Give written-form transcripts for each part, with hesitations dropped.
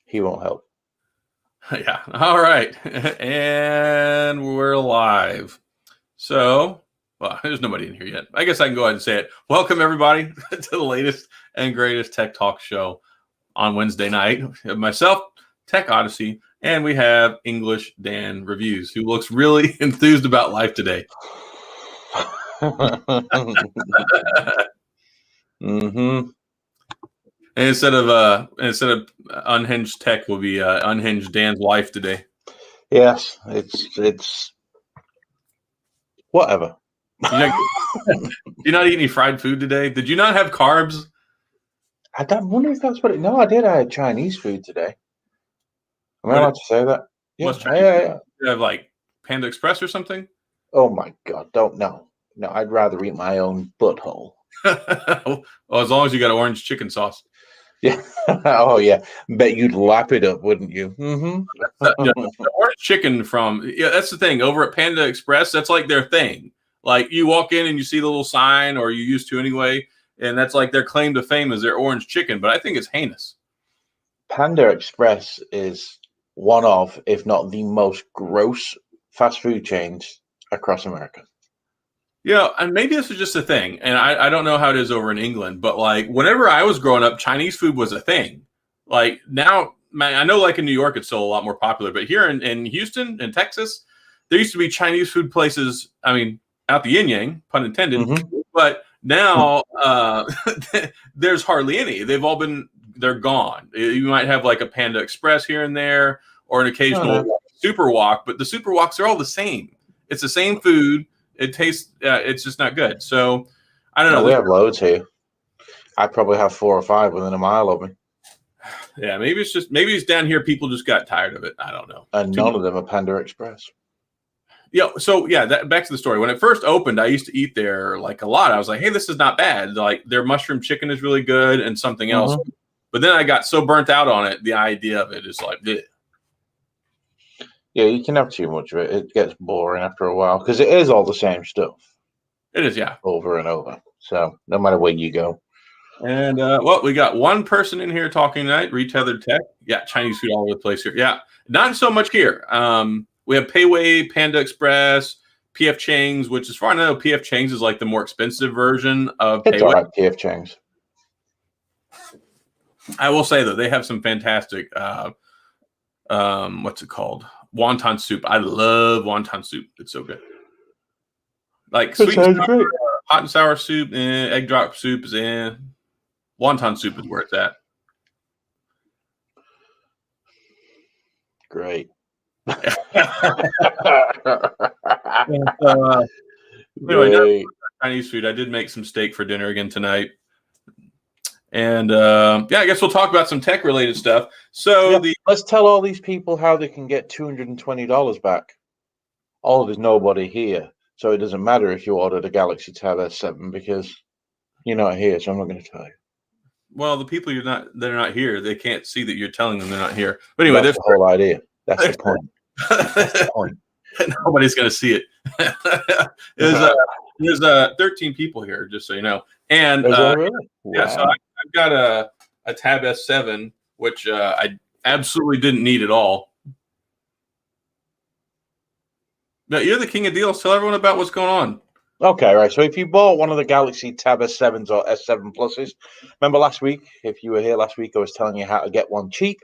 He won't help. Yeah. All right. And we're live. So, well, there's nobody in here yet. I guess I can go ahead and say it. Welcome, everybody, to the latest and greatest tech talk show on Wednesday night. Myself, TechOdyssey, and we have English Dan Reviews, who looks really enthused about life today. Mm-hmm. And instead of Unhinged Tech, will be Unhinged Dan's life today. Yes, it's whatever. Do you not eat any fried food today? Did you not have carbs? I don't wonder if that's what it. No, I did. I had Chinese food today. Am I allowed to say that? Yeah. Yeah. You have like Panda Express or something? Oh my God! Don't know. No, I'd rather eat my own butthole. Well, as long as you got orange chicken sauce. Yeah. Oh yeah. Bet you'd lap it up, wouldn't you? Mm-hmm. The orange chicken that's the thing over at Panda Express. That's like their thing. Like you walk in and you see the little sign, or you used to anyway, and that's like their claim to fame is their orange chicken. But I think it's heinous. Panda Express is one of, if not the most gross fast food chains across America. Yeah, and maybe this is just a thing, and I don't know how it is over in England, but like whenever I was growing up, Chinese food was a thing. Like now, man, I know like in New York it's still a lot more popular, but here in Houston and Texas, there used to be Chinese food places. I mean, out the yin yang, pun intended. Mm-hmm. But now there's hardly any. They're gone. You might have like a Panda Express here and there, or an occasional Super Wok, but the Super Woks are all the same. It's the same food. It tastes. It's just not good. So I don't know. We have loads here. I probably have 4 or 5 within a mile of me. Yeah, maybe it's down here. People just got tired of it. I don't know. And none of them are Panda Express. Yeah. So yeah, back to the story. When it first opened, I used to eat there like a lot. I was like, hey, this is not bad. Like their mushroom chicken is really good, and something else. Mm-hmm. But then I got so burnt out on it. The idea of it is like, bleh. Yeah, you can have too much of it. It gets boring after a while because it is all the same stuff. It is, yeah. Over and over. So no matter where you go. And, we got one person in here talking tonight, Retailer Tech. Yeah, Chinese food all over the place here. Yeah, not so much here. We have Payway, Panda Express, PF Chang's, which as far as I know, PF Chang's is like the more expensive version of Payway. It's all right, PF Chang's. I will say, though, they have some fantastic, what's it called? Wonton soup. I love wonton soup. It's so good. Like sweet and sour, hot and sour soup, egg drop soup is in. Wonton soup is where it's at. Great. Anyway, Chinese food. I did make some steak for dinner again tonight. And I guess we'll talk about some tech-related stuff. So let's tell all these people how they can get $220 back. Oh, there's nobody here, so it doesn't matter if you ordered a Galaxy Tab S7 because you're not here. So I'm not going to tell you. Well, the people they're not here. They can't see that you're telling them they're not here. But anyway, that's the whole idea. That's the point. That's the point. Nobody's going to see it. There's 13 people here, just so you know. And really? Yeah, so I've got a Tab S7, which I absolutely didn't need at all. But you're the king of deals. Tell everyone about what's going on. Okay, right. So if you bought one of the Galaxy Tab S7s or S7 Pluses, remember last week, if you were here last week, I was telling you how to get one cheap.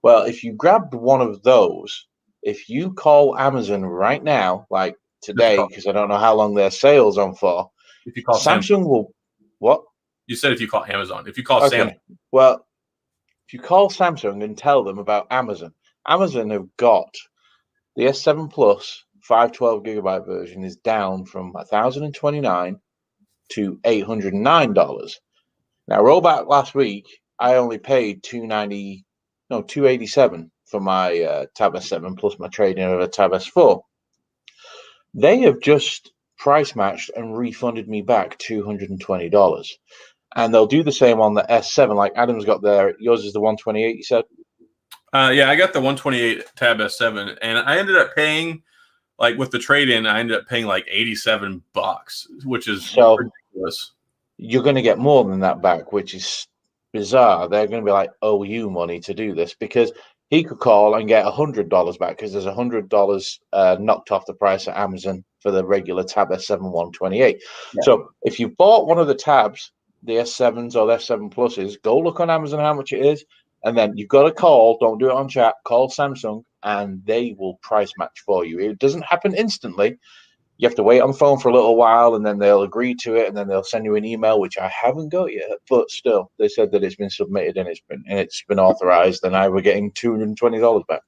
Well, if you grabbed one of those, if you call Amazon right now, like today, because I don't know how long their sale's on for, if you call Samsung will what? You said if you call Amazon. If you call Samsung. Well, if you call Samsung and tell them about Amazon have got the S7 Plus 512 gigabyte version is down from $1,029 to $809. Now, roll back last week, I only paid $287 for my Tab S7 plus my trade-in of a Tab S4. They have just price matched and refunded me back $220. And they'll do the same on the S7, like Adam's got there. Yours is the 128, you said? Yeah, I got the 128 Tab S7, and I ended up paying, like with the trade-in, I ended up paying like $87, which is ridiculous. You're going to get more than that back, which is bizarre. They're going to be like, owe you money to do this, because he could call and get $100 back, because there's $100 knocked off the price at Amazon for the regular Tab S7 128. Yeah. So if you bought one of the tabs, the S7s or the S7 Pluses, go look on Amazon how much it is, and then you've got to call. Don't do it on chat. Call Samsung, and they will price match for you. It doesn't happen instantly. You have to wait on the phone for a little while, and then they'll agree to it, and then they'll send you an email, which I haven't got yet. But still, they said that it's been submitted and it's been authorized, and I were getting $220 back.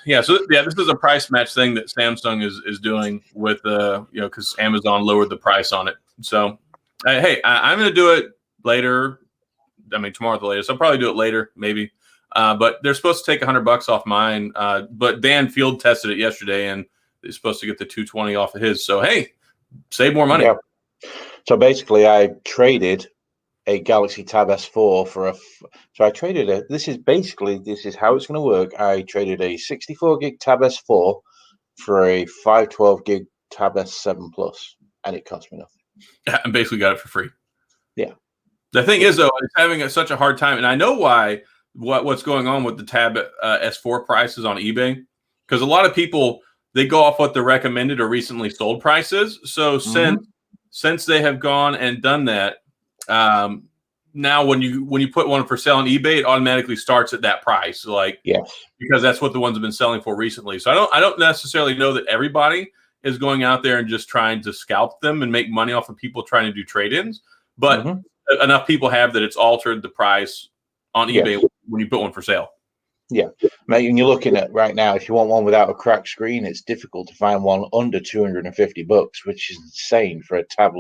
Yeah, so yeah, this is a price match thing that Samsung is doing with because Amazon lowered the price on it. So, hey, I'm going to do it later. I mean, tomorrow at the latest. I'll probably do it later, maybe. But they're supposed to take $100 off mine. But Dan field tested it yesterday, and they're supposed to get the 220 off of his. So hey, save more money. Yeah. So basically, I traded a Galaxy Tab S4 for a. So I traded it. This is how it's going to work. I traded a 64 gig Tab S4 for a 512 gig Tab S7 Plus, and it cost me nothing. I basically got it for free. Yeah. The thing is, though, it's having such a hard time, and I know why. What's going on with the Tab S4 prices on eBay? Because a lot of people, they go off what the recommended or recently sold price is. So since they have gone and done that, now when you put one for sale on eBay, it automatically starts at that price. Because that's what the ones have been selling for recently. So I don't necessarily know that everybody is going out there and just trying to scalp them and make money off of people trying to do trade-ins, but enough people have that it's altered the price on eBay when you put one for sale. Yeah. Mate, and you're looking at right now, if you want one without a cracked screen, it's difficult to find one under $250, which is insane for a Tab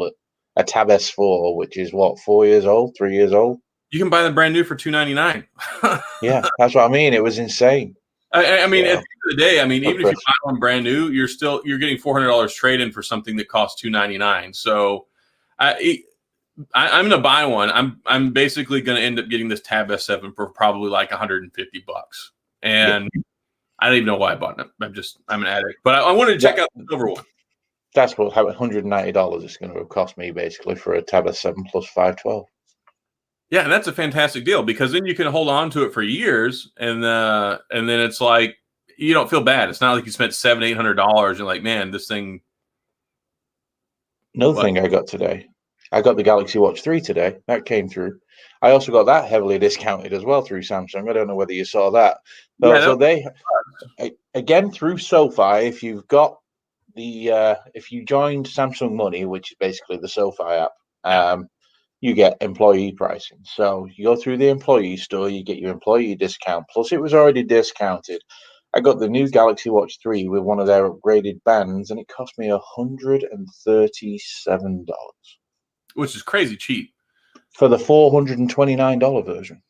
S4, which is what, 4 years old, 3 years old? You can buy them brand new for $299. Yeah, that's what I mean. It was insane. I mean, at the end of the day, I mean, even if you buy one brand new, you're getting $400 trade in for something that costs $299. So I'm going to buy one. I'm basically going to end up getting this Tab S7 for probably like $150, and I don't even know why I bought it. I'm an addict, but I wanted to check out the silver one. That's what $190 is going to cost me basically for a Tab S7 Plus 512. Yeah, and that's a fantastic deal, because then you can hold on to it for years, and then it's like you don't feel bad. It's not like you spent $700-800 and like, man, this thing. Another thing I got today. I got the Galaxy Watch 3 today. That came through. I also got that heavily discounted as well through Samsung. I don't know whether you saw that. So they, again, through SoFi, if you've got if you joined Samsung Money, which is basically the SoFi app, you get employee pricing. So you go through the employee store, you get your employee discount. Plus, it was already discounted. I got the new Galaxy Watch 3 with one of their upgraded bands, and it cost me $137. Which is crazy cheap. For the $429 version.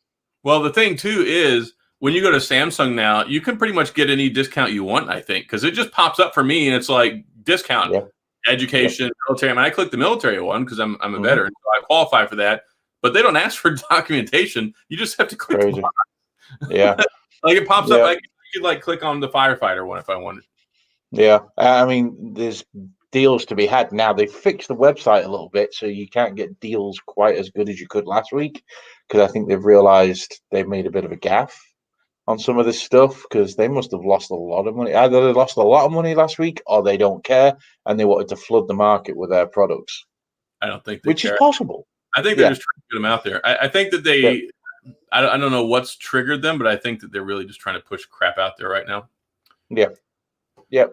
Well, the thing, too, is when you go to Samsung now, you can pretty much get any discount you want, I think, because it just pops up for me, and it's like discount, education, military. I mean, I click the military one because I'm a veteran, so I qualify for that. But they don't ask for documentation. You just have to click the box. Yeah. Like it pops up. I could like click on the firefighter one if I wanted. Yeah. I mean, there's deals to be had now. They fixed the website a little bit, so you can't get deals quite as good as you could last week, because I think they've realized they've made a bit of a gaffe on some of this stuff, because they must have lost a lot of money. Either they lost a lot of money last week, or they don't care and they wanted to flood the market with their products. I don't think they which care. Is possible. I think they're just trying to get them out there. I think that they I don't know what's triggered them, but I think that they're really just trying to push crap out there right now. Yep,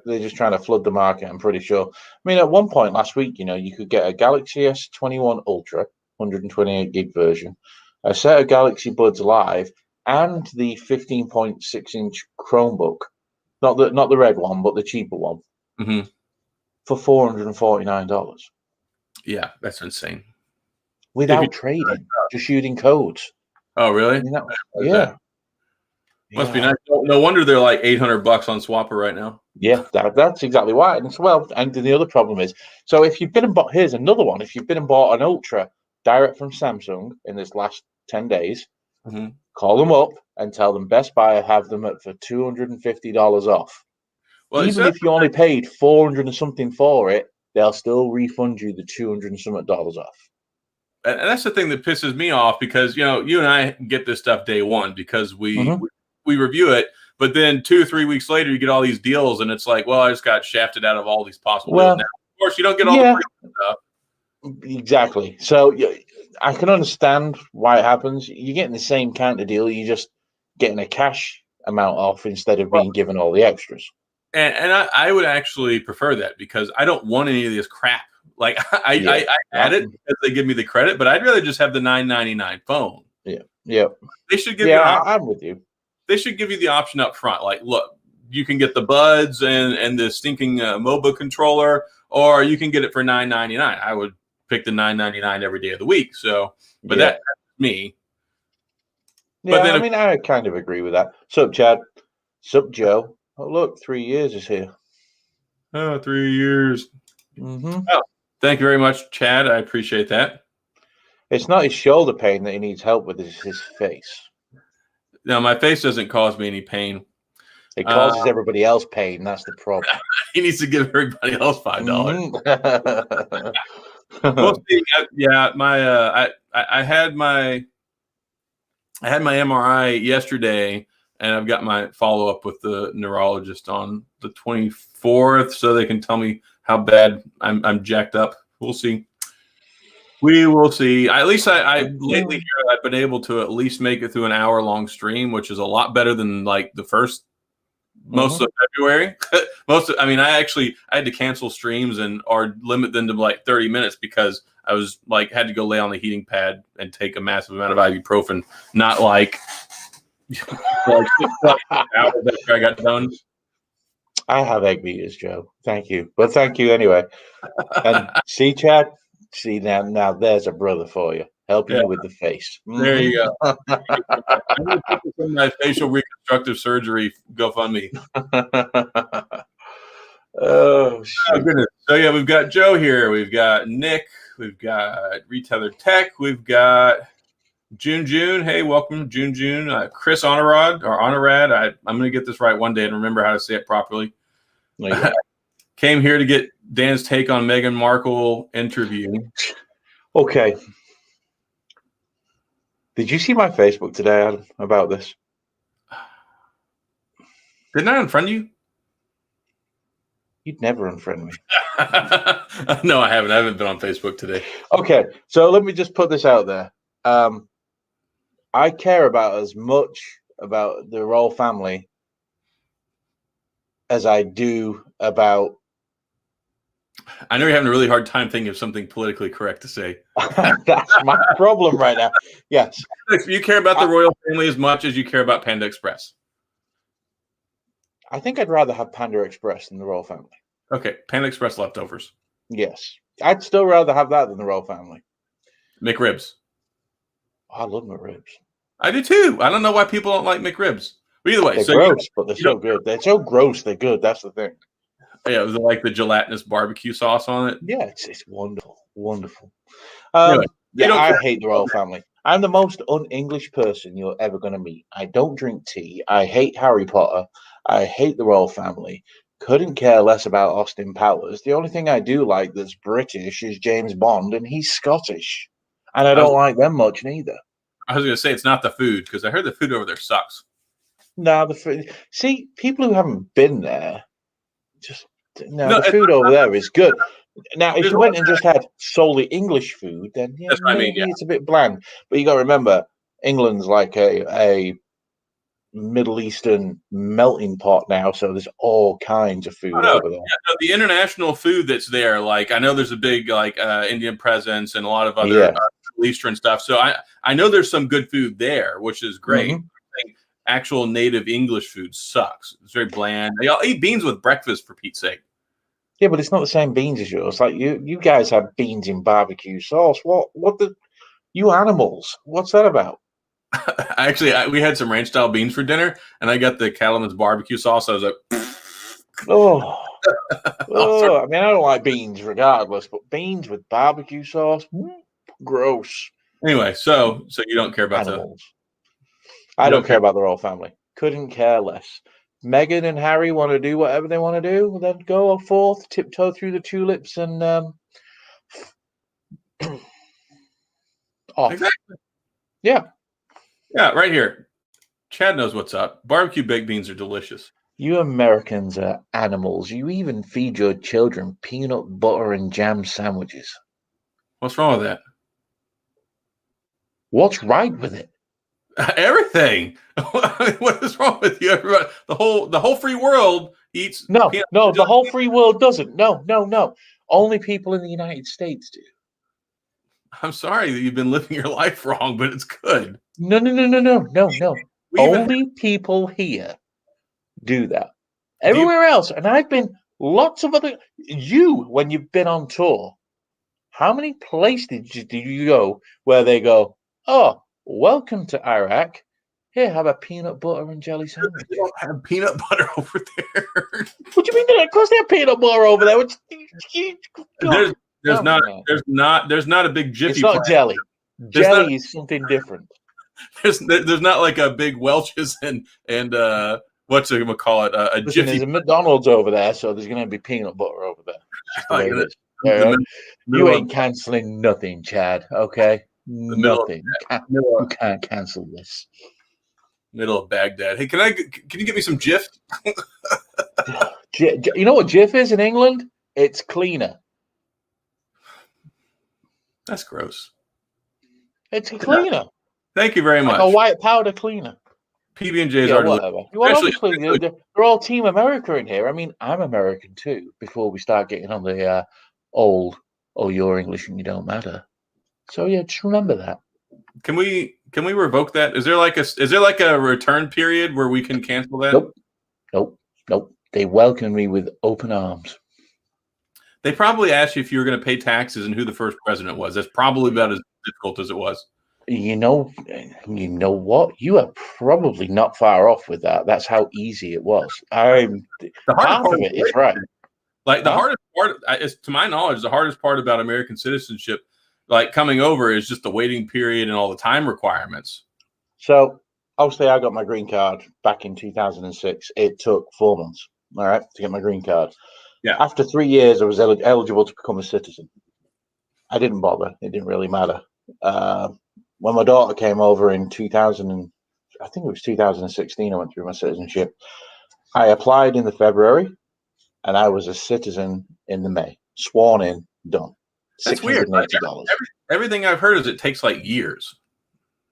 they're just trying to flood the market, I'm pretty sure. I mean, at one point last week, you could get a Galaxy S21 Ultra, 128 gig version, a set of Galaxy Buds Live, and the 15.6-inch Chromebook. Not the red one, but the cheaper one. For $449. Yeah, that's insane. Without trading, just using codes. Oh, really? Yeah. Must be nice. No wonder they're like $800 on Swapper right now. Yeah, that's exactly why. And and the other problem is, so if you've been and bought, here's another one. If you've been and bought an Ultra direct from Samsung in this last 10 days, call them up and tell them Best Buy have them for $250 off. Well, even if you only paid $400 and something for it, they'll still refund you the $200 and something off. And that's the thing that pisses me off because, you know, you and I get this stuff day one because we review it. But then 2 or 3 weeks later, you get all these deals, and it's like, well, I just got shafted out of all these possible deals. Now, of course, you don't get all the free stuff. Exactly. So I can understand why it happens. You're getting the same kind of deal. You're just getting a cash amount off instead of being given all the extras. And I would actually prefer that because I don't want any of this crap. Like I add it because they give me the credit, but I'd rather just have the $9.99 phone. Yeah. They should give you. I'm with you. They should give you the option up front. Like, look, you can get the buds and the stinking MOBA controller, or you can get it for $9.99. I would pick the $9.99 every day of the week. So, but that's me. Yeah, but then I mean, I kind of agree with that. Sup, Chad? Sup, Joe? Oh, look, 3 years is here. Oh, 3 years. Mm-hmm. Oh, thank you very much, Chad. I appreciate that. It's not his shoulder pain that he needs help with; it's his face. No, my face doesn't cause me any pain. It causes everybody else pain. That's the problem. He needs to give everybody else $5. Mm-hmm. We'll see. Yeah, I had my MRI yesterday, and I've got my follow up with the neurologist on the 24th, so they can tell me how bad I'm jacked up. We'll see. We will see. At least I lately here I've been able to at least make it through an hour-long stream, which is a lot better than like the first most of February. I had to cancel streams or limit them to like 30 minutes because I was like had to go lay on the heating pad and take a massive amount of ibuprofen, not like hours after I got done. I have egg beaters, Joe. Thank you. But thank you anyway. And see, Chad? See, now there's a brother for you. Helping you with the face. There you go. I'm going to put this in my facial reconstructive surgery GoFundMe. Oh, goodness. So, yeah, we've got Joe here. We've got Nick. We've got Retailer Tech. We've got June. Hey, welcome, June. Chris Honorad. I'm going to get this right one day and remember how to say it properly. Came here to get Dan's take on Meghan Markle interview. Okay. Did you see my Facebook today, Adam, about this? Didn't I unfriend you? You'd never unfriend me. No, I haven't. I haven't been on Facebook today. Okay, so let me just put this out there. I care about as much about the royal family as I do about... I know you're having a really hard time thinking of something politically correct to say. That's my problem right now. Yes. You care about the royal family as much as you care about Panda Express. I think I'd rather have Panda Express than the royal family. Okay, Panda Express leftovers. Yes. I'd still rather have that than the royal family. McRibs. I love McRibs. I do too. I don't know why people don't like McRibs. But either way. They're gross, but they're so good. They're so gross, they're good. That's the thing. Yeah, was it like the gelatinous barbecue sauce on it? Yeah, it's wonderful. Wonderful. Anyway, I hate the royal family. I'm the most un-English person you're ever going to meet. I don't drink tea. I hate Harry Potter. I hate the royal family. Couldn't care less about Austin Powers. The only thing I do like that's British is James Bond, and he's Scottish. And I don't like them much neither. I was going to say it's not the food, because I heard the food over there sucks. No, the food. See, people who haven't been there, the food over there is good. Now, if you went and just had solely English food, then maybe it's a bit bland. But you got to remember, England's like a Middle Eastern melting pot now, so there's all kinds of food over there. Yeah, the international food that's there, like I know there's a big Indian presence and a lot of other Middle Eastern stuff. So I know there's some good food there, which is great. Mm-hmm. Actual native English food sucks. It's very bland. They all eat beans with breakfast, for Pete's sake. Yeah, but it's not the same beans as yours. Like you guys have beans in barbecue sauce. You animals? What's that about? Actually, we had some ranch style beans for dinner, and I got the Cattleman's barbecue sauce. I was like, oh. I mean, I don't like beans regardless, but beans with barbecue sauce, gross. Anyway, so you don't care about animals. I don't care about the royal family. Couldn't care less. Meghan and Harry want to do whatever they want to do. Then go forth, tiptoe through the tulips, and off. Exactly. Yeah. Yeah, right here. Chad knows what's up. Barbecue baked beans are delicious. You Americans are animals. You even feed your children peanut butter and jam sandwiches. What's wrong with that? What's right with it? Everything. What is wrong with you? Everybody, the whole free world eats. No, peanut no, butter. the whole free world doesn't. No, no, no. Only people in the United States do. I'm sorry that you've been living your life wrong, but it's good. No, no, no, no, no, no, no. We even Only people here do that. do you, Everywhere else, and I've been lots of other. You, when you've been on tour, how many places did you go where they go, "Oh, welcome to Iraq. Here, have a peanut butter and jelly sandwich." you don't have peanut butter over there. What do you mean? Of course, they have peanut butter over there. There's No. there's not a big Jiffy. It's not plant. jelly. There's Jelly not- is something different. There's not like a big Welch's and what's it gonna call it a Listen, Jiffy. there's a McDonald's over there, so there's going to be peanut butter over there. Just the way it is. The All right? middle You of- ain't canceling nothing, Chad. Okay, middle of- nothing. middle You of- can't cancel this. middle of Baghdad. Hey, can you get me some Jif? You know what Jif is in England? It's cleaner. That's gross. It's a cleaner, Thank you very much. like a white powder cleaner. PB&J's Yeah, are delicious. whatever. Well, Especially- obviously, they're all Team America in here. I mean, I'm American too. Before we start getting on the old, "Oh, you're English and you don't matter." So yeah, just remember that. Can we revoke that? Is there like a return period where we can cancel that? Nope. They welcomed me with open arms. They probably asked you if you were going to pay taxes and who the first president was. That's probably about as difficult as it was. You know what? You are probably not far off with that. That's how easy it was. The hardest Half part of it is right. Like the Huh? hardest part, is, to my knowledge, the hardest part about American citizenship, like coming over, is just the waiting period and all the time requirements. So obviously, I got my green card back in 2006. It took 4 months, all right, to get my green card. Yeah. After 3 years, I was eligible to become a citizen. I didn't bother. It didn't really matter. When my daughter came over in 2000, I think it was 2016, I went through my citizenship. I applied in the February, and I was a citizen in the May. Sworn in, done. That's weird. $680. Everything I've heard is it takes like years.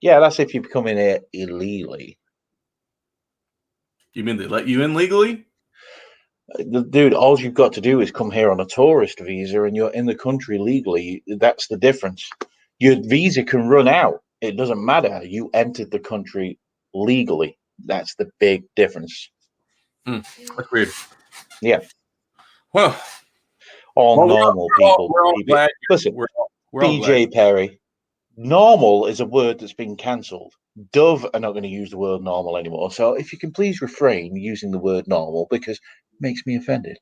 Yeah, that's if you come in here illegally. You mean they let you in legally? Dude, all you've got to do is come here on a tourist visa and you're in the country legally. That's the difference. Your visa can run out. It doesn't matter. You entered the country legally. That's the big difference. That's weird. Yeah. Well, All normal people. We're all glad. Listen, We're all glad. BJ Perry, normal is a word that's been cancelled. Dove are not going to use the word normal anymore. So if you can please refrain using the word normal because it makes me offended.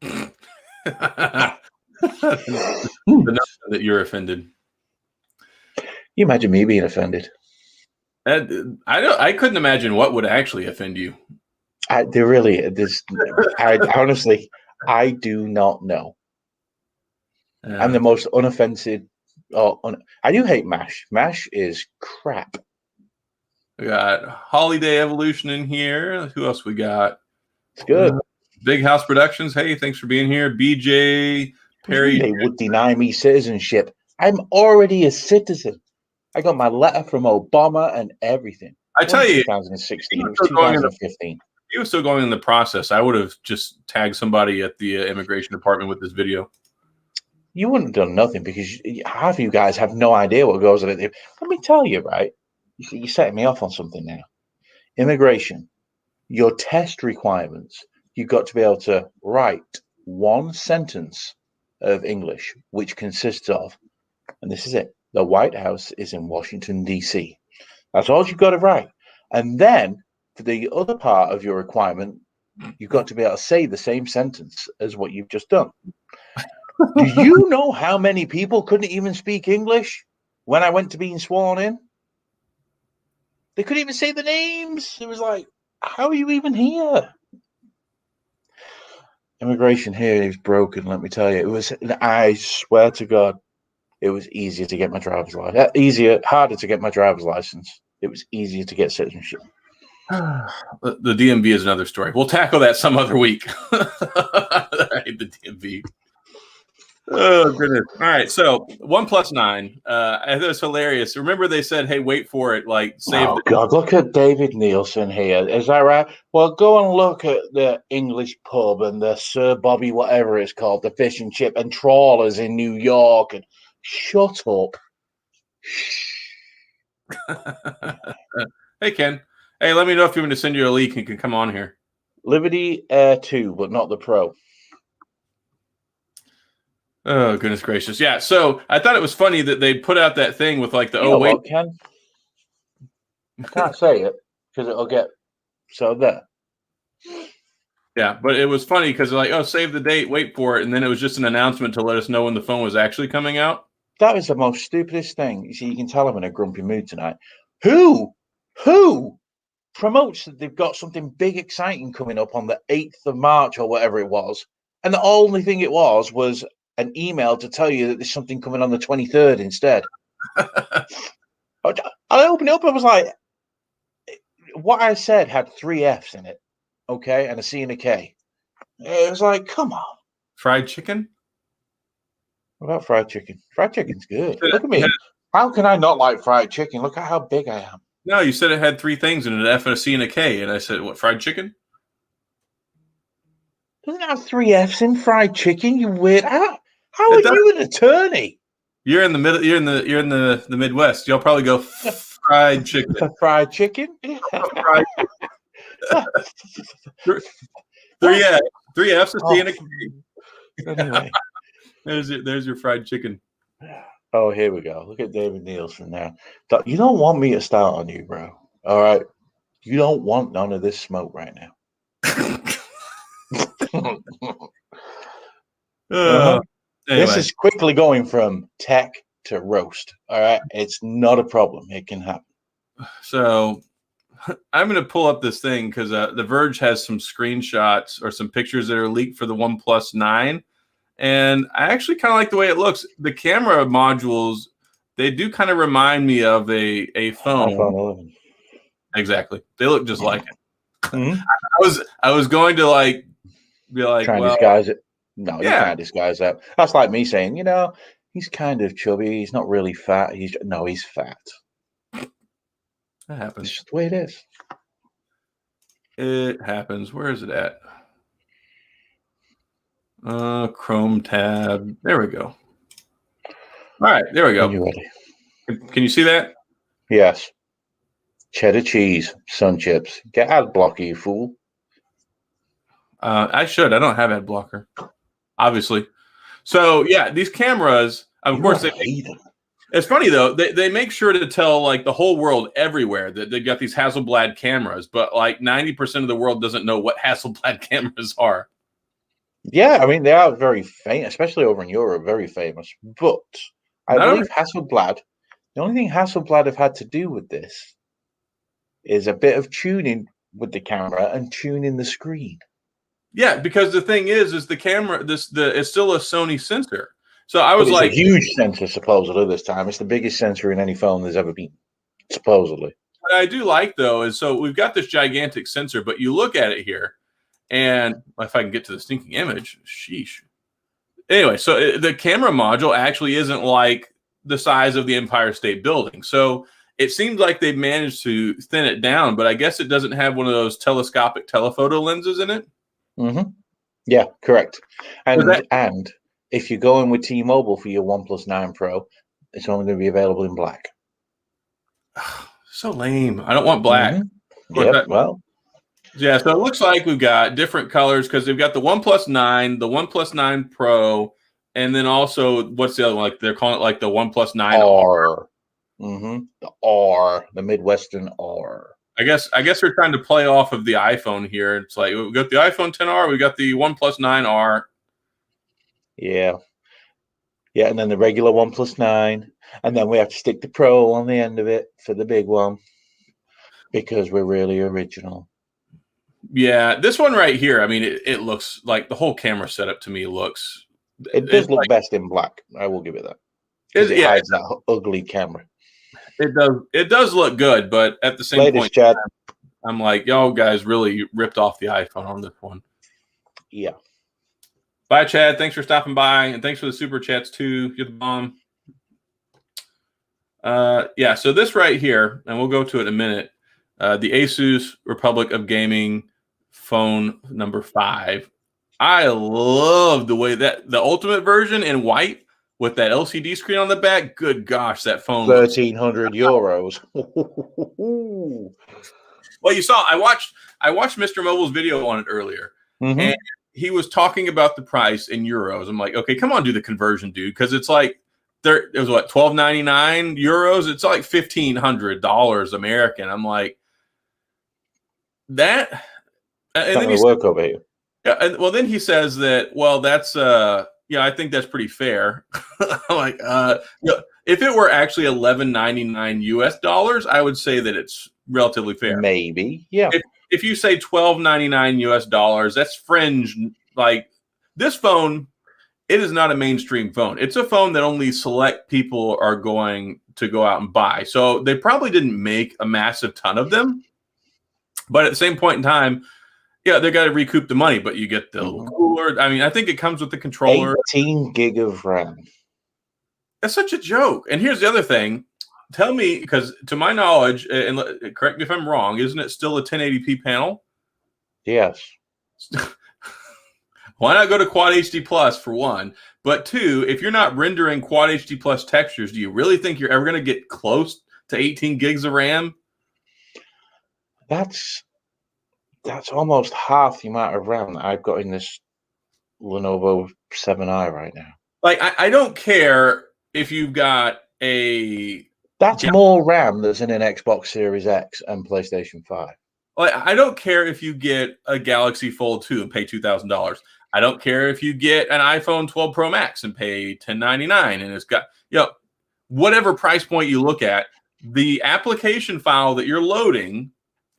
The notion that you're offended. You imagine me being offended. I couldn't imagine what would actually offend you. I honestly, I do not know. I'm the most unoffensive. I do hate MASH. MASH is crap. We got Holiday Evolution in here. Who else we got? It's good. Big House Productions. Hey, thanks for being here. BJ Perry. They would deny me citizenship. I'm already a citizen. I got my letter from Obama and everything. I tell you, 2016. It was 2015. if he was still going in the process, I would have just tagged somebody at the immigration department with this video. You wouldn't have done nothing because half of you guys have no idea what goes on. Let me tell you, right? You're setting me off on something now. Immigration, your test requirements, you've got to be able to write one sentence of English, which consists of, and this is it, the White House is in Washington, D.C. That's all you've got to write. And then for the other part of your requirement, you've got to be able to say the same sentence as what you've just done. Do you know how many people couldn't even speak English when I went to being sworn in? They couldn't even say the names. It was like, how are you even here? Immigration here is broken. Let me tell you, it was. I swear to God, it was easier to get my driver's license. Harder to get my driver's license. It was easier to get citizenship. The DMV is another story. We'll tackle that some other week. I hate the DMV. Oh goodness! All right, so OnePlus 9. I thought it was hilarious. Remember, they said, "Hey, wait for it." Like, save. Oh God! Look at David Nielsen here. Is that right? Well, go and look at the English pub and the Sir Bobby, whatever it's called, the fish and chip and trawlers in New York. And shut up. Hey, Ken. Hey, let me know if you want to send you a leak and can come on here. Liberty Air 2, but not the Pro. Oh, goodness gracious. Yeah, so I thought it was funny that they put out that thing with like the, You know what, Ken? I can't say it because it'll get so there. Yeah, but it was funny because they're like, oh, save the date, wait for it. And then it was just an announcement to let us know when the phone was actually coming out. That is the most stupidest thing. You see, you can tell I'm in a grumpy mood tonight. Who promotes that they've got something big, exciting coming up on the 8th of March or whatever it was? And the only thing it was an email to tell you that there's something coming on the 23rd instead. I opened it up and I was like, what I said had 3 F's in it, okay, and a C and a K. It was like, come on. Fried chicken? What about fried chicken? Fried chicken's good. Look at me. How can I not like fried chicken? Look at how big I am. No, you said it had 3 things in it, an F, and a C, and a K. And I said, what, fried chicken? Doesn't it have 3 F's in fried chicken? You weird. How are you an attorney? You're in the middle. You're in the Midwest. You'll probably go fried chicken. Fried chicken. Fried chicken. 3 F's, a C, and a K. Anyway, there's your fried chicken. Oh, here we go. Look at David Nielsen now. You don't want me to start on you, bro. All right, you don't want none of this smoke right now. Anyway. This is quickly going from tech to roast. All right, it's not a problem. It can happen. So I'm going to pull up this thing because The Verge has some screenshots or some pictures that are leaked for the OnePlus 9. And I actually kind of like the way it looks. The camera modules, they do kind of remind me of a phone. iPhone 11. Exactly. They look just like it. Mm-hmm. I was going to be like, trying to disguise it. No, you can't disguise that. That's like me saying, he's kind of chubby. He's not really fat. He's fat. That happens. It's just the way it is. It happens. Where is it at? Chrome tab. There we go. All right, there we go. Are you ready? Can you see that? Yes. Cheddar cheese, sun chips. Get ad blocker, you fool. I should. I don't have ad blocker, obviously. So yeah, these cameras. Of course, it's funny though. They make sure to tell like the whole world everywhere that they got these Hasselblad cameras, but like 90% of the world doesn't know what Hasselblad cameras are. Yeah, I mean they are very famous, especially over in Europe, very famous. But I believe Hasselblad. The only thing Hasselblad have had to do with this is a bit of tuning with the camera and tuning the screen. Yeah, because the thing is the camera. It's still a Sony sensor. So I was like, a huge sensor supposedly this time. It's the biggest sensor in any phone there's ever been, supposedly. What I do like though is so we've got this gigantic sensor, but you look at it here, and if I can get to the stinking image, sheesh. Anyway, so the camera module actually isn't like the size of the Empire State Building. So it seems like they've managed to thin it down, but I guess it doesn't have one of those telescopic telephoto lenses in it. Mm-hmm. Yeah, correct. And if you're going with T-Mobile for your OnePlus 9 Pro, it's only going to be available in black. So lame. I don't want black. Mm-hmm. Yep, well. Yeah, so it looks like we've got different colors because they've got the OnePlus 9, the OnePlus 9 Pro, and then also, what's the other one? Like they're calling it like the OnePlus 9 R. Mm-hmm. The R, the Midwestern R. I guess they're trying to play off of the iPhone here. It's like we've got the iPhone XR, we've got the OnePlus 9R. Yeah. Yeah, and then the regular OnePlus 9. And then we have to stick the Pro on the end of it for the big one. Because we're really original. Yeah, this one right here. I mean, it looks like the whole camera setup to me looks. It does look best in black. I will give it that. Because it hides that ugly camera. It does. It does look good, but at the same point, Chad. I'm like, y'all guys really ripped off the iPhone on this one. Yeah. Bye, Chad. Thanks for stopping by, and thanks for the super chats too. You're the bomb. Yeah. So this right here, and we'll go to it in a minute. The Asus Republic of Gaming phone number 5. I love the way that the ultimate version in white with that LCD screen on the back. Good gosh, that phone. €1,300. Well, you saw. I watched Mr. Mobile's video on it earlier, and he was talking about the price in euros. I'm like, okay, come on, do the conversion, dude, because it's like it was what, €12.99. It's like $1,500 American. I'm like, that. And then work over here. Yeah, and well, then he says that. Well, that's yeah, I think that's pretty fair. I'm like, if it were actually $11.99 US, I would say that it's relatively fair. Maybe, yeah. If you say $12.99 US, that's fringe. Like this phone, it is not a mainstream phone. It's a phone that only select people are going to go out and buy. So they probably didn't make a massive ton of them. But at the same point in time, yeah, they got to recoup the money, but you get the little cooler. I mean, I think it comes with the controller. 18 gig of RAM. That's such a joke. And here's the other thing. Tell me, because to my knowledge, and correct me if I'm wrong, isn't it still a 1080p panel? Yes. Why not go to Quad HD Plus for one? But two, if you're not rendering Quad HD Plus textures, do you really think you're ever going to get close to 18 gigs of RAM? That's almost half the amount of RAM that I've got in this Lenovo 7i right now. Like, I don't care if you've got a... That's more RAM that's in an Xbox Series X and PlayStation 5. Like, I don't care if you get a Galaxy Fold 2 and pay $2,000. I don't care if you get an iPhone 12 Pro Max and pay $1,099 and it's got, whatever price point you look at, the application file that you're loading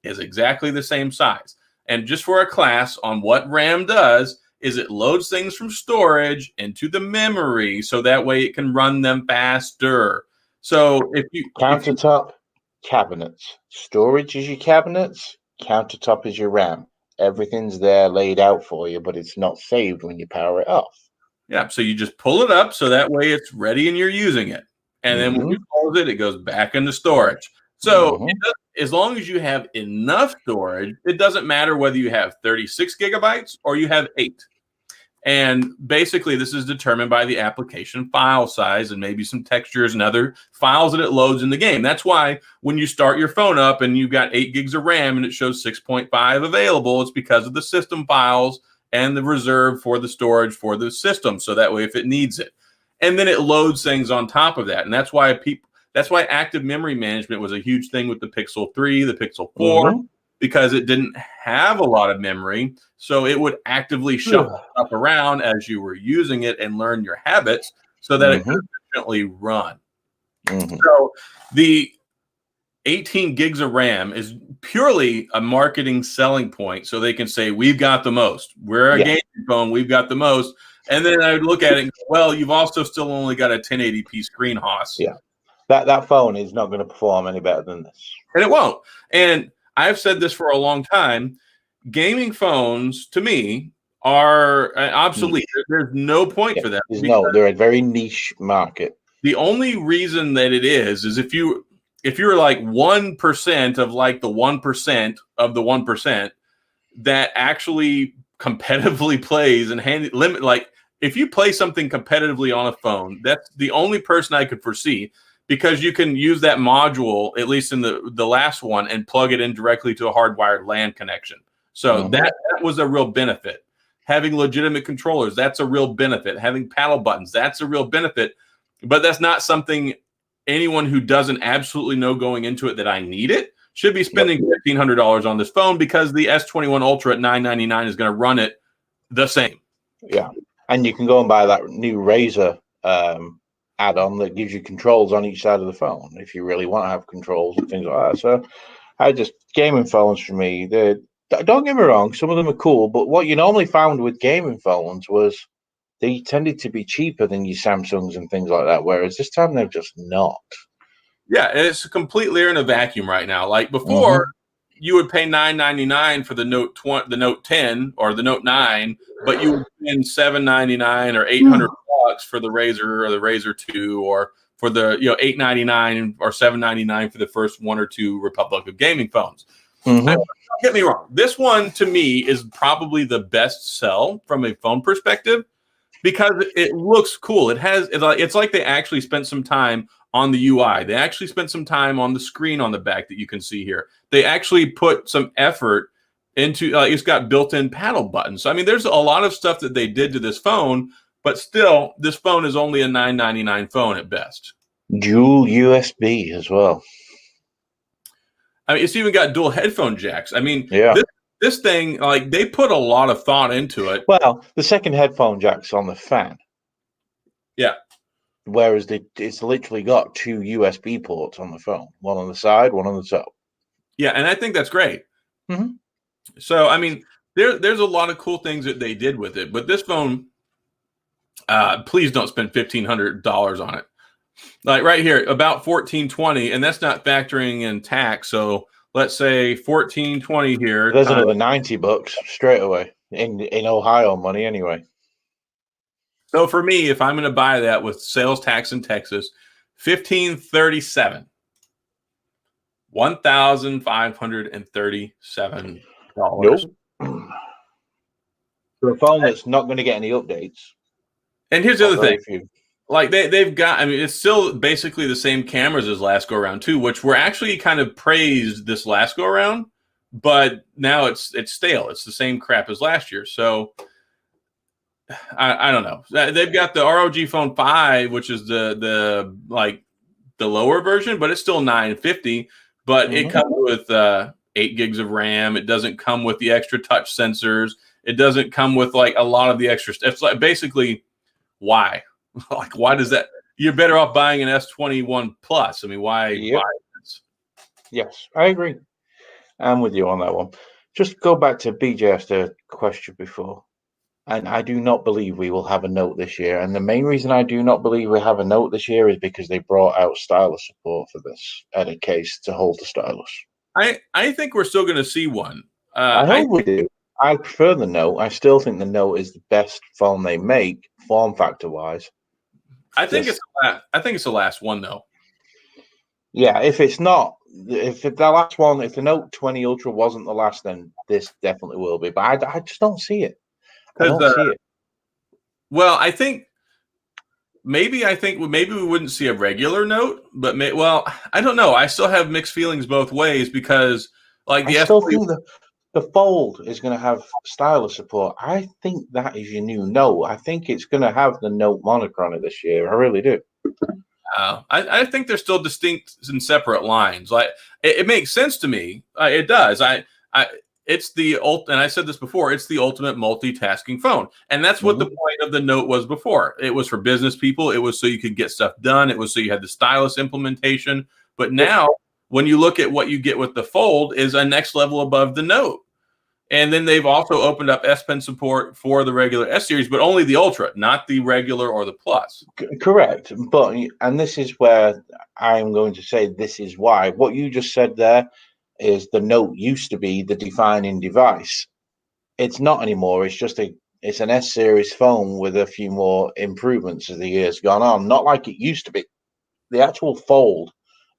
is exactly the same size. And just for a class on what RAM does is it loads things from storage into the memory so that way it can run them faster. So if you countertop, cabinets, storage is your cabinets, countertop is your RAM. Everything's there laid out for you, but it's not saved when you power it off. Yeah, so you just pull it up so that way it's ready and you're using it. And then when you close it, it goes back into storage. So as long as you have enough storage, it doesn't matter whether you have 36 gigabytes or you have 8. And basically, this is determined by the application file size and maybe some textures and other files that it loads in the game. That's why when you start your phone up and you've got 8 gigs of RAM and it shows 6.5 available, it's because of the system files and the reserve for the storage for the system. So that way, if it needs it, and then it loads things on top of that. And that's why active memory management was a huge thing with the Pixel 3, the Pixel 4, because it didn't have a lot of memory. So it would actively shuffle stuff around as you were using it and learn your habits so that it could efficiently run. So the 18 gigs of RAM is purely a marketing selling point. So they can say, we've got the most. We're a gaming phone. We've got the most. And then I would look at it and go, well, you've also still only got a 1080p screen, Haas. Yeah. That phone is not going to perform any better than this. And it won't. And I've said this for a long time. Gaming phones, to me, are obsolete. There's no point for them. They're a very niche market. The only reason that it is if you're like 1% of like the 1% of the 1% that actually competitively plays and limit, like if you play something competitively on a phone, that's the only person I could foresee. Because you can use that module, at least in the last one, and plug it in directly to a hardwired LAN connection. So that was a real benefit. Having legitimate controllers, that's a real benefit. Having paddle buttons, that's a real benefit. But that's not something anyone who doesn't absolutely know going into it that I need it should be spending $1,500 on this phone, because the S21 Ultra at $999 is going to run it the same. Yeah, and you can go and buy that new Razer add-on that gives you controls on each side of the phone if you really want to have controls and things like that. So gaming phones for me, don't get me wrong, some of them are cool, but what you normally found with gaming phones was they tended to be cheaper than your Samsungs and things like that, whereas this time they're just not. Yeah, it's completely in a vacuum right now. Like before, you would pay $9.99 for the Note 20, the Note 10, or the Note 9, but you would spend $7.99 or $800 for the Razor or the Razor 2, or for the $8.99 or $7.99 for the first one or two Republic of Gaming phones. Don't get me wrong. This one to me is probably the best sell from a phone perspective because it looks cool. It's like they actually spent some time on the UI. They actually spent some time on the screen on the back that you can see here. They actually put some effort into it's got built-in paddle buttons. So, I mean, there's a lot of stuff that they did to this phone, but still, this phone is only a $9.99 phone at best. Dual USB as well. I mean, it's even got dual headphone jacks. I mean, yeah. This thing, like, they put a lot of thought into it. Well, the second headphone jack's on the fan. Yeah. Whereas it's literally got two USB ports on the phone, one on the side, one on the top. Yeah, and I think that's great. So, I mean, there's a lot of cool things that they did with it, but this phone, please don't spend $1,500 on it. Like right here, about $1,420, and that's not factoring in tax. So let's say $1,420 here. There's another $90 straight away in Ohio money anyway. So for me, if I'm going to buy that with sales tax in Texas, $1,537, $1,537. Nope. For a phone that's not going to get any updates. And here's the other thing. Like they've got, I mean, it's still basically the same cameras as last go around too, which were actually kind of praised this last go around, but now it's stale. It's the same crap as last year. So I don't know. They've got the ROG Phone 5, which is the lower version, but it's still $950. But it comes with 8 gigs of RAM. It doesn't come with the extra touch sensors. It doesn't come with like a lot of the extra stuff. It's like basically why? Like why does that? You're better off buying an S21 Plus. I mean, why? Yep. Why? Yes, I agree. I'm with you on that one. Just go back to BJ asked a question before. And I do not believe we will have a Note this year. And the main reason I do not believe we have a Note this year is because they brought out stylus support for this at a case to hold the stylus. I think we're still going to see one. I hope we do. I prefer the Note. I still think the Note is the best phone they make, form factor wise. I think it's the last one though. Yeah, if it's not, if the last one, if the Note 20 Ultra wasn't the last, then this definitely will be. But I just don't see it. I don't see it. Well, I think maybe we wouldn't see a regular Note, but I don't know. I still have mixed feelings both ways because like I still think the Fold is going to have stylus support. I think that is your new Note. I think it's going to have the Note moniker on it this year. I really do. I think they're still distinct and separate lines. Like it makes sense to me. It does. It's the and I said this before. It's the ultimate multitasking phone, and that's what the point of the Note was before. It was for business people. It was so you could get stuff done. It was so you had the stylus implementation. But now, when you look at what you get with the Fold, is a next level above the Note. And then they've also opened up S Pen support for the regular S series, but only the Ultra, not the regular or the Plus. Correct. And this is where I'm going to say this is why. What you just said there is the Note used to be the defining device. It's not anymore. It's an S series phone with a few more improvements as the years gone on. Not like it used to be. The actual Fold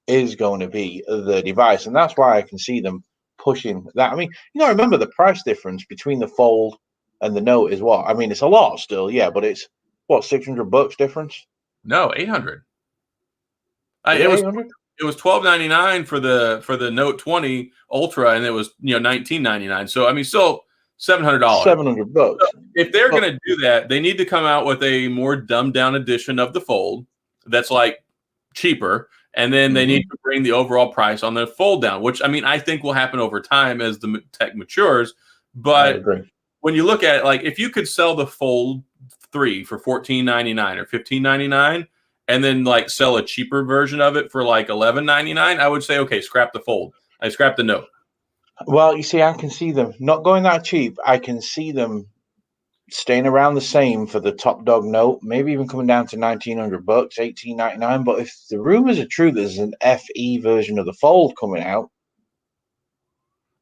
is going to be the device, and that's why I can see them pushing that. I mean, remember the price difference between the Fold and the Note is what? I mean, it's a lot still, yeah, but it's what, $600 difference? No, 800. It was $12.99 for the Note 20 Ultra, and it was $19.99. So I mean, still $700. $700. So if they're going to do that, they need to come out with a more dumbed down edition of the Fold that's like cheaper. And then they need to bring the overall price on the Fold down, which, I mean, I think will happen over time as the tech matures. But when you look at it, like if you could sell the Fold 3 for $14.99 or $15.99 and then like sell a cheaper version of it for like $11.99, I would say, okay, scrap the Fold. I scrap the Note. Well, you see, I can see them not going that cheap. I can see them staying around the same for the top dog note, maybe even coming down to $1,900, $1,899. But if the rumors are true, there's an FE version of the Fold coming out.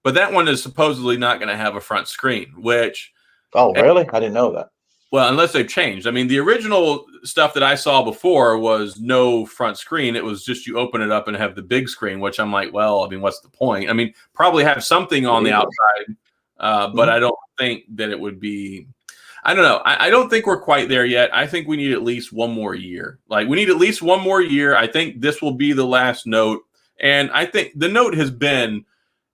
But that one is supposedly not going to have a front screen, which. Oh, really? I didn't know that. Well, unless they've changed. I mean, the original stuff that I saw before was no front screen. It was just you open it up and have the big screen, which I'm like, well, I mean, what's the point? I mean, probably have something on the outside, but I don't think that it would be. I don't know. I don't think we're quite there yet. I think we need at least one more year. Like, we need at least one more year. I think this will be the last Note. And I think the Note has been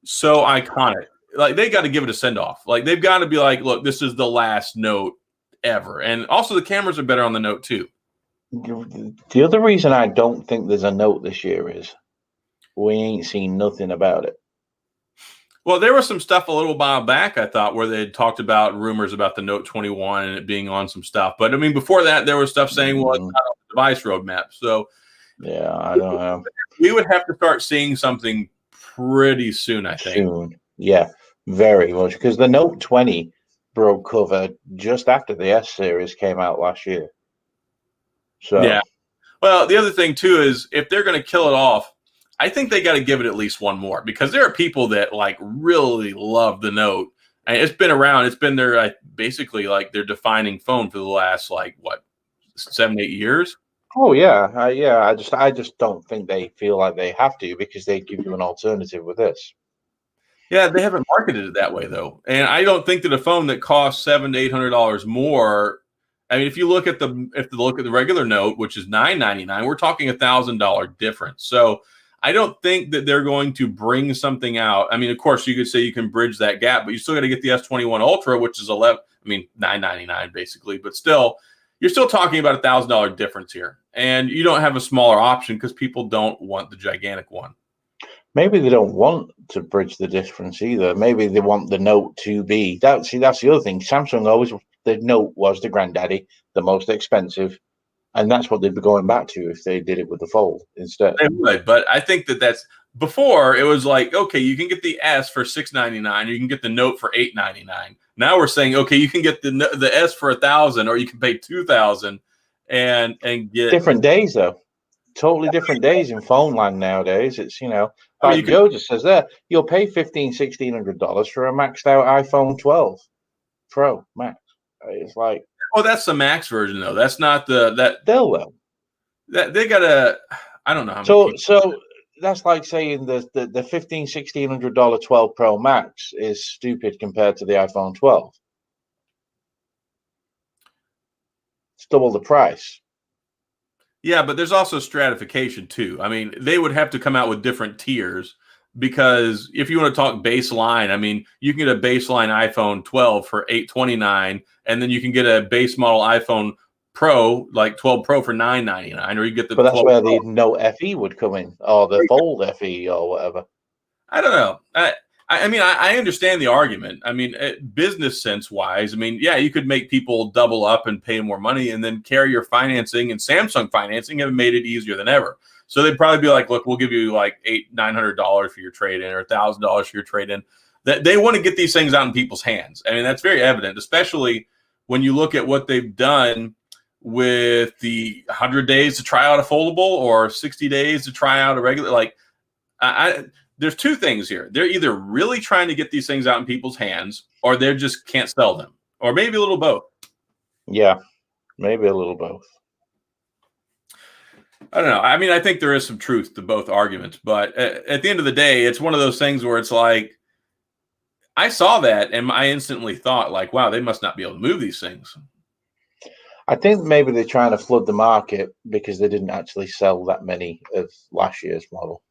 so iconic. Like, they got to give it a send-off. Like, they've got to be like, look, this is the last Note ever. And also the cameras are better on the Note too. The other reason I don't think there's a Note this year is we ain't seen nothing about it. Well, there was some stuff a little while back, I thought, where they had talked about rumors about the Note 21 and it being on some stuff. But I mean, before that, there was stuff saying, well, it's not on the device roadmap. So yeah, I don't know. We would have to start seeing something pretty soon, I think. Soon. Yeah, very much. Because the Note 20 broke cover just after the S series came out last year. So yeah. Well, the other thing too is if they're going to kill it off, I think they got to give it at least one more, because there are people that like really love the Note, and it's been around. It's been their basically like their defining phone for the last like what 7-8 years. Oh yeah, yeah. I just don't think they feel like they have to, because they give you an alternative with this. Yeah, they haven't marketed it that way though, and I don't think that a phone that costs $700 to $800 more. I mean, if you look at the regular Note, which is $999, we're talking $1,000 difference. So I don't think that they're going to bring something out. I mean, of course, you could say you can bridge that gap, but you still got to get the S21 Ultra, which is $999 basically, but still, you're still talking about $1,000 difference here, and you don't have a smaller option because people don't want the gigantic one. Maybe they don't want to bridge the difference either. Maybe they want the Note to be that's the other thing. Samsung always, the Note was the granddaddy, the most expensive, and that's what they'd be going back to if they did it with the Fold instead. They would, but I think that's before it was like, okay, you can get the S for $699, you can get the Note for $899. Now we're saying, okay, you can get the S for $1,000, or you can pay $2,000 and get different days though. Totally different days in phone land nowadays. It's like Joe just says there, you'll pay $1,600 for a maxed out iPhone 12 Pro Max. It's like, oh, that's the Max version though. That's not that they gotta. I don't know how many so that's like saying the $1,500-$1,600 12 Pro Max is stupid compared to the iPhone 12. It's double the price. Yeah, but there's also stratification too. I mean, they would have to come out with different tiers, because if you want to talk baseline, I mean, you can get a baseline iPhone 12 for $829, and then you can get a base model iPhone Pro, like 12 Pro, for $999, or you get the. But that's where the Note FE would come in, or the Fold FE, or whatever. I don't know. I mean, I understand the argument. I mean, business sense wise, I mean, yeah, you could make people double up and pay more money, and then carrier financing and Samsung financing have made it easier than ever. So they'd probably be like, look, we'll give you like $900 for your trade-in, or $1,000 for your trade-in. They want to get these things out in people's hands. I mean, that's very evident, especially when you look at what they've done with the 100 days to try out a foldable, or 60 days to try out a regular. Like, there's two things here. They're either really trying to get these things out in people's hands, or they just can't sell them, or maybe a little both. Yeah, maybe a little both. I don't know. I mean, I think there is some truth to both arguments, but at the end of the day, it's one of those things where it's like, I saw that and I instantly thought like, wow, they must not be able to move these things. I think maybe they're trying to flood the market because they didn't actually sell that many of last year's model.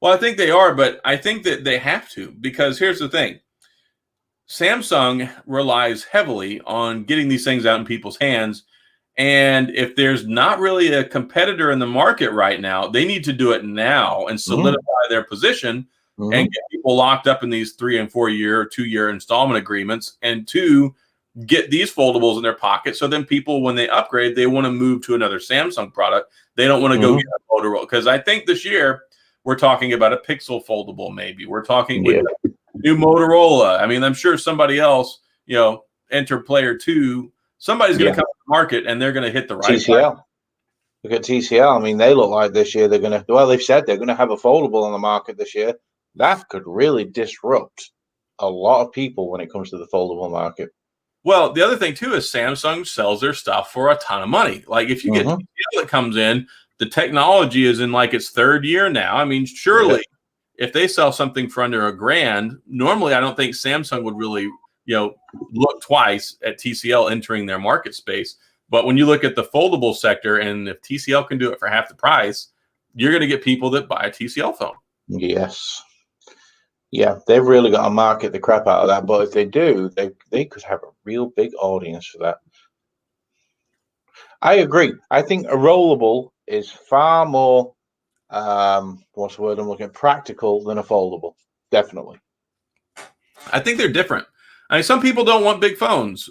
Well, I think they are, but I think that they have to, because here's the thing. Samsung relies heavily on getting these things out in people's hands. And if there's not really a competitor in the market right now, they need to do it now and solidify their position and get people locked up in these 3 and 4 year, 2-year installment agreements, and to get these foldables in their pocket. So then people, when they upgrade, they want to move to another Samsung product. They don't want to go get a Motorola, because I think this year we're talking about a Pixel foldable. Maybe we're talking. new Motorola. I mean, I'm sure somebody else, enter player 2. Somebody's going to come to the market and they're going to hit the right TCL. price. Look at TCL. I mean, they look like this year they're going to. Well, they've said they're going to have a foldable on the market this year. That could really disrupt a lot of people when it comes to the foldable market. Well, the other thing too is Samsung sells their stuff for a ton of money. Like if you get TCL that comes in, the technology is in like its 3rd year now. I mean, surely if they sell something for under $1,000, normally I don't think Samsung would really, look twice at TCL entering their market space. But when you look at the foldable sector, and if TCL can do it for half the price, you're going to get people that buy a TCL phone. Yes. Yeah, they've really got to market the crap out of that. But if they do, they could have a real big audience for that. I agree. I think a rollable is far more, what's the word I'm looking at, practical than a foldable. Definitely. I think they're different. I mean, some people don't want big phones.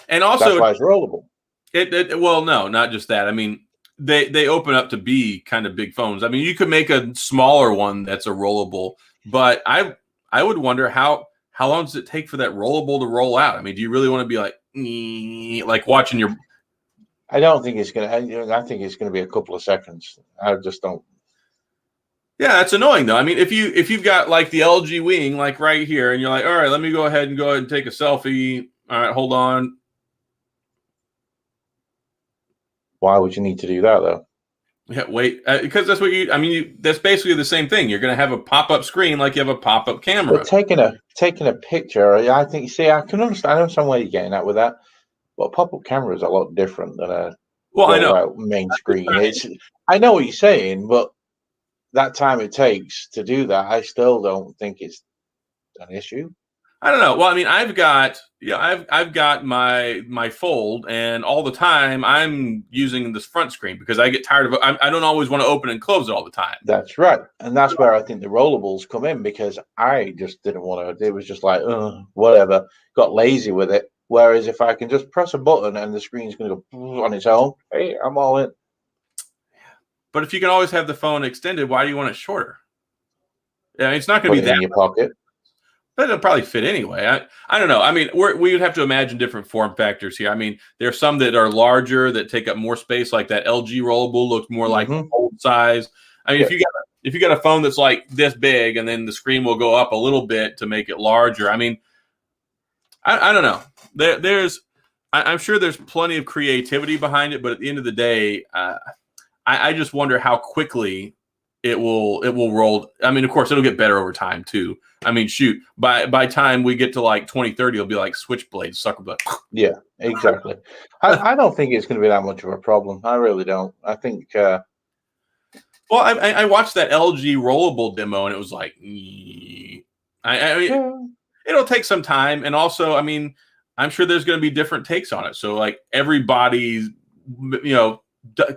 And also, that's why it's rollable. Well, no, not just that. I mean, they open up to be kind of big phones. I mean, you could make a smaller one that's a rollable, but I would wonder how long does it take for that rollable to roll out? I mean, do you really want to be like watching your? I don't think it's gonna. I think it's gonna be a couple of seconds. I just don't. Yeah, that's annoying though. I mean, if you've got like the LG Wing like right here, and you're like, all right, let me go ahead and take a selfie. All right, hold on. Why would you need to do that though? Yeah, wait, because that's what that's basically the same thing. You're going to have a pop-up screen like you have a pop-up camera. But taking a picture, I think. See, I can understand where you're getting at with that. But pop-up camera is a lot different than a I know main screen. I know what you're saying, but that time it takes to do that, I still don't think it's an issue. I don't know. Well, I mean, I've got my Fold, and all the time I'm using this front screen because I get tired of it. I don't always want to open and close it all the time. That's right, and that's where I think the rollables come in, because I just didn't want to. It was just like, whatever. Got lazy with it. Whereas if I can just press a button and the screen's going to go on its own, hey, I'm all in. But if you can always have the phone extended, why do you want it shorter? Yeah, it's not going to be that in your pocket. But it'll probably fit anyway. I don't know. I mean, we would have to imagine different form factors here. I mean, there are some that are larger that take up more space, like that LG rollable looks more like old size. I mean, if you got a phone that's like this big, and then the screen will go up a little bit to make it larger. I mean, I don't know. I'm sure there's plenty of creativity behind it, but at the end of the day, I just wonder how quickly it will roll. I mean, of course, it'll get better over time too. I mean, shoot, by time we get to like 2030, it'll be like Switchblade, sucker blood. Yeah, exactly. I don't think it's going to be that much of a problem. I really don't. I think. Well, I watched that LG rollable demo, and it was like, it'll take some time, and also, I mean, I'm sure there's going to be different takes on it. So, like, everybody's,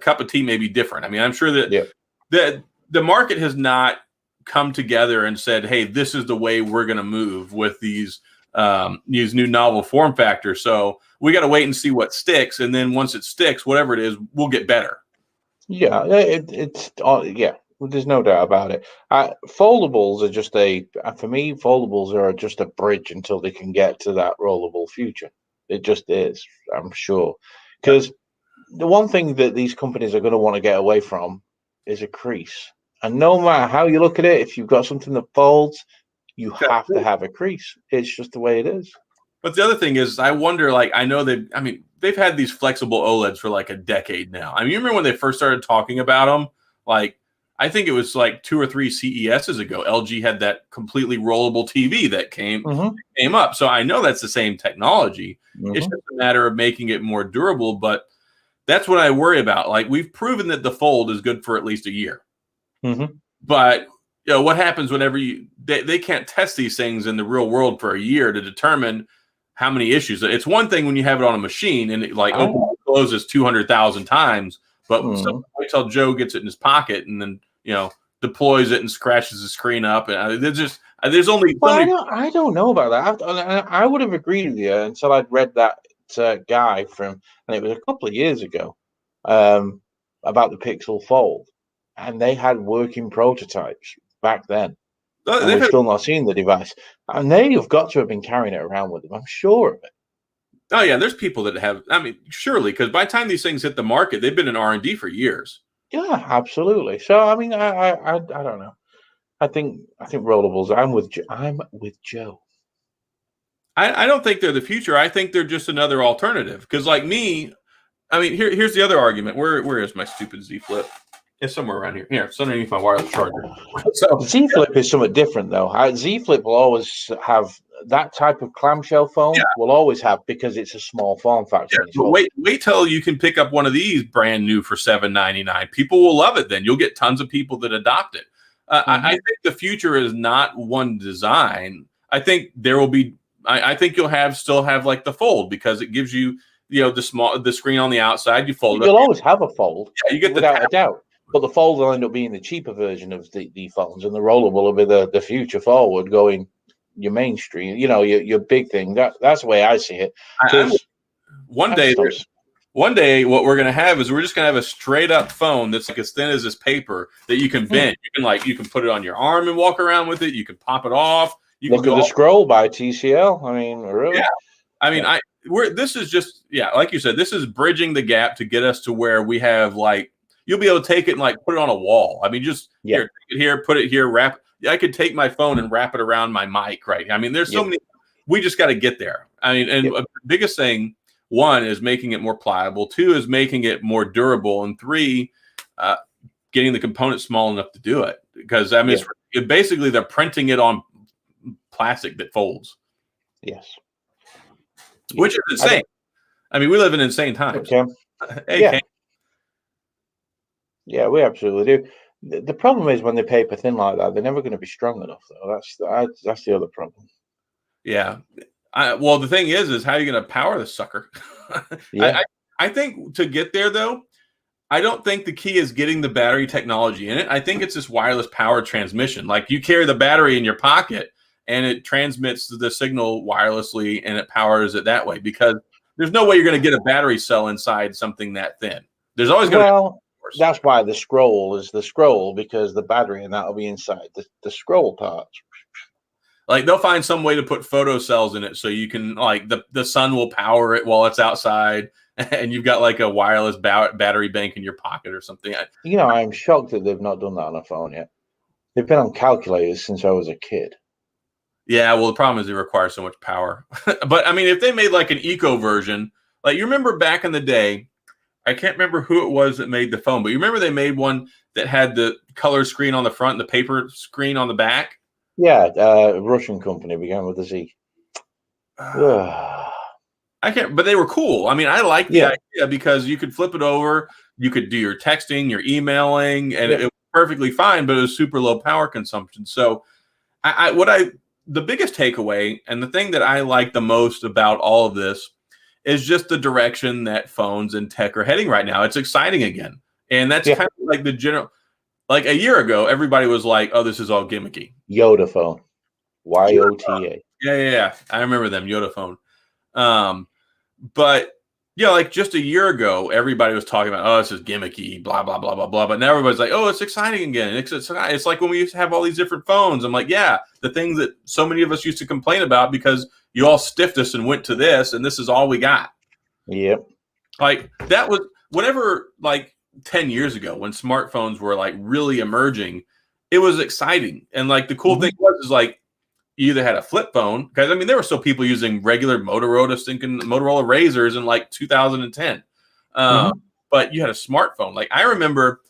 cup of tea may be different. I mean, I'm sure that the market has not come together and said, hey, this is the way we're going to move with these new novel form factors. So we got to wait and see what sticks. And then once it sticks, whatever it is, we'll get better. Yeah, there's no doubt about it. Foldables are just for me, foldables are just a bridge until they can get to that rollable future. It just is, I'm sure. Because the one thing that these companies are going to want to get away from is a crease. And no matter how you look at it, if you've got something that folds, you have to have a crease. It's just the way it is. But the other thing is, I wonder, like, they've had these flexible OLEDs for like a decade now. I mean, you remember when they first started talking about them? Like, I think it was like 2 or 3 CESs ago. LG had that completely rollable TV that came up. So I know that's the same technology. It's just a matter of making it more durable. But that's what I worry about. Like, we've proven that the Fold is good for at least a year. But what happens whenever they can't test these things in the real world for a year to determine how many issues. It's one thing when you have it on a machine and it like opens and closes 200,000 times, but wait till Joe gets it in his pocket and then deploys it and scratches the screen up, and there's only. I don't know about that. I would have agreed with you until I'd read that guy and it was a couple of years ago, about the Pixel Fold. And they had working prototypes back then. And we've still not seen the device. And they have got to have been carrying it around with them. I'm sure of it. Oh yeah, there's people that have. I mean, surely, because by the time these things hit the market, they've been in R&D for years. Yeah, absolutely. So I mean, I don't know. I think Roldables. I'm with Joe. I don't think they're the future. I think they're just another alternative. Because like me, I mean, here's the other argument. Where is my stupid Z Flip? It's somewhere around here. Here, it's underneath my wireless charger. So Z Flip is somewhat different though. Z Flip will always have that type of clamshell phone. Yeah. Will always have, because it's a small form factor. Yeah, but wait till you can pick up one of these brand new for $7.99. People will love it. Then you'll get tons of people that adopt it. I think the future is not one design. I think there will be. I think you'll still have like the Fold, because it gives you the screen on the outside. You fold. You'll always have a Fold. Yeah, you get without a doubt. But the Fold will end up being the cheaper version of the phones, and the Rollable will be the future forward, going your mainstream. Your big thing. That's the way I see it. One day, what we're gonna have is we're just gonna have a straight up phone that's like as thin as this paper that you can bend. You can put it on your arm and walk around with it. You can pop it off. Look at the Scroll by TCL. I mean, really? Yeah. I mean, this is just, like you said, this is bridging the gap to get us to where we have like, you'll be able to take it and like put it on a wall. I mean, just here, take it here, put it here, I could take my phone and wrap it around my mic, right? I mean, there's so many, we just got to get there. I mean, and the biggest thing, one is making it more pliable. Two is making it more durable. And three, getting the components small enough to do it. Because I mean, it's basically they're printing it on plastic that folds. Yes. Which is insane. I mean, we live in insane times. Okay. Yeah, we absolutely do. The problem is when they're paper thin like that, they're never going to be strong enough, though. That's the other problem. Yeah. Well, the thing is how are you going to power the sucker? I think to get there, though, I don't think the key is getting the battery technology in it. I think it's this wireless power transmission. Like you carry the battery in your pocket and it transmits the signal wirelessly and it powers it that way, because there's no way you're going to get a battery cell inside something that thin. There's always going to that's why the Scroll is the Scroll, because the battery and that will be inside the Scroll parts. Like they'll find some way to put photo cells in it so you can like the sun will power it while it's outside, and you've got like a wireless battery bank in your pocket or something. I'm shocked that they've not done that on a phone yet. They've been on calculators since I was a kid. Yeah, well, the problem is they require so much power. But I mean, if they made like an eco version, like you remember back in the day, I can't remember who it was that made the phone, but you remember they made one that had the color screen on the front and the paper screen on the back? Yeah, a Russian company, began with a Z. I can't, but they were cool. I mean, I like the idea because you could flip it over, you could do your texting, your emailing, and it was perfectly fine, but it was super low power consumption. So the biggest takeaway and the thing that I like the most about all of this is just the direction that phones and tech are heading right now. It's exciting again. And that's kind of like the general, like a year ago, everybody was like, oh, this is all gimmicky. Yoda phone. YOTA. Yeah. I remember them, Yoda phone. But like just a year ago, everybody was talking about, oh, this is gimmicky, blah, blah, blah, blah, blah. But now everybody's like, oh, it's exciting again. It's like when we used to have all these different phones. I'm like, yeah, the things that so many of us used to complain about because you all stiffed us and went to this, and this is all we got. Yep. Like that was whenever like 10 years ago when smartphones were like really emerging, it was exciting. And like the cool thing was like, you either had a flip phone, because I mean there were still people using regular Motorola Razors in like 2010, but you had a smartphone. Like I remember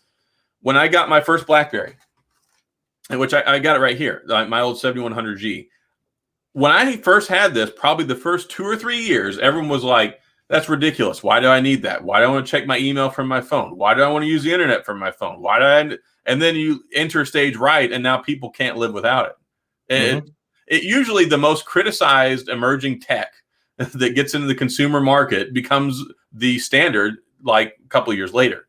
when I got my first BlackBerry, which I got it right here, like my old 7100G. When I first had this, probably the first 2 or 3 years, everyone was like, "That's ridiculous. Why do I need that? Why do I want to check my email from my phone? Why do I want to use the internet from my phone? Why do I?" And then you enter stage right, and now people can't live without it. It usually the most criticized emerging tech that gets into the consumer market becomes the standard like a couple of years later.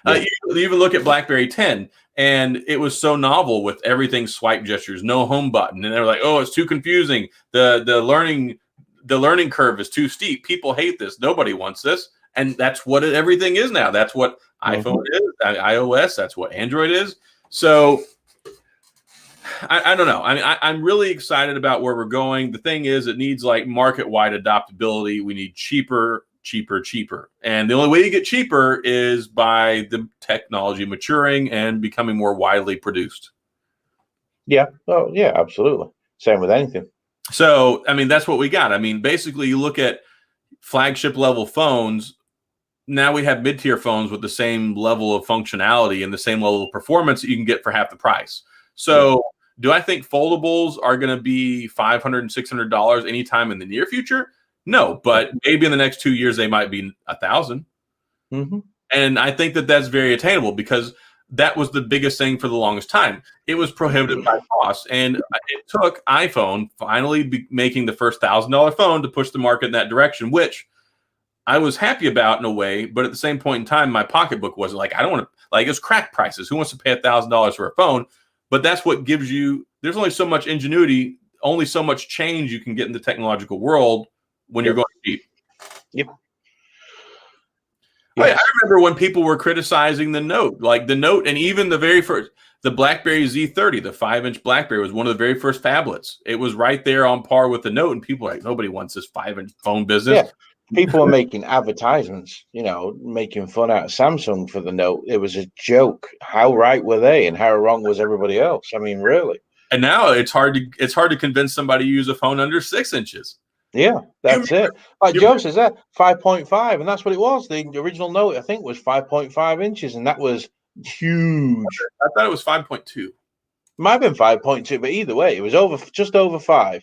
You even look at BlackBerry 10, and it was so novel with everything swipe gestures, no home button, and they're like, "Oh, it's too confusing. The learning curve is too steep. People hate this. Nobody wants this." And that's what everything is now. That's what iPhone is, iOS. That's what Android is. So I don't know. I mean, I'm really excited about where we're going. The thing is, it needs like market-wide adoptability. We need cheaper. And the only way you get cheaper is by the technology maturing and becoming more widely produced. Yeah. Oh, yeah, absolutely. Same with anything. So, I mean, that's what we got. I mean, basically, you look at flagship level phones. Now we have mid-tier phones with the same level of functionality and the same level of performance that you can get for half the price. So do I think foldables are going to be $500 and $600 anytime in the near future? No, but maybe in the next 2 years, they might be $1,000. Mm-hmm. And I think that that's very attainable because that was the biggest thing for the longest time. It was prohibited by cost. And it took iPhone finally making the first $1,000 phone to push the market in that direction, which I was happy about in a way, but at the same point in time, my pocketbook wasn't like, I don't want to, like, it's crack prices. Who wants to pay $1,000 for a phone? But that's what gives you, there's only so much ingenuity, only so much change you can get in the technological world when you're going cheap. Yep. Yes. I remember when people were criticizing the Note, like the Note, and even the very first, the BlackBerry Z30, the 5-inch BlackBerry was one of the very first phablets. It was right there on par with the Note, and people were like, nobody wants this 5-inch phone business. Yeah. People are making advertisements, making fun out of Samsung for the Note. It was a joke. How right were they, and how wrong was everybody else? I mean, really. And now it's hard to convince somebody to use a phone under 6 inches. Yeah, that's it. Like Joe says, that 5.5, and that's what it was. The original Note, I think, was 5.5 inches, and that was huge. I thought it was 5.2. Might have been 5.2, but either way, it was just over 5.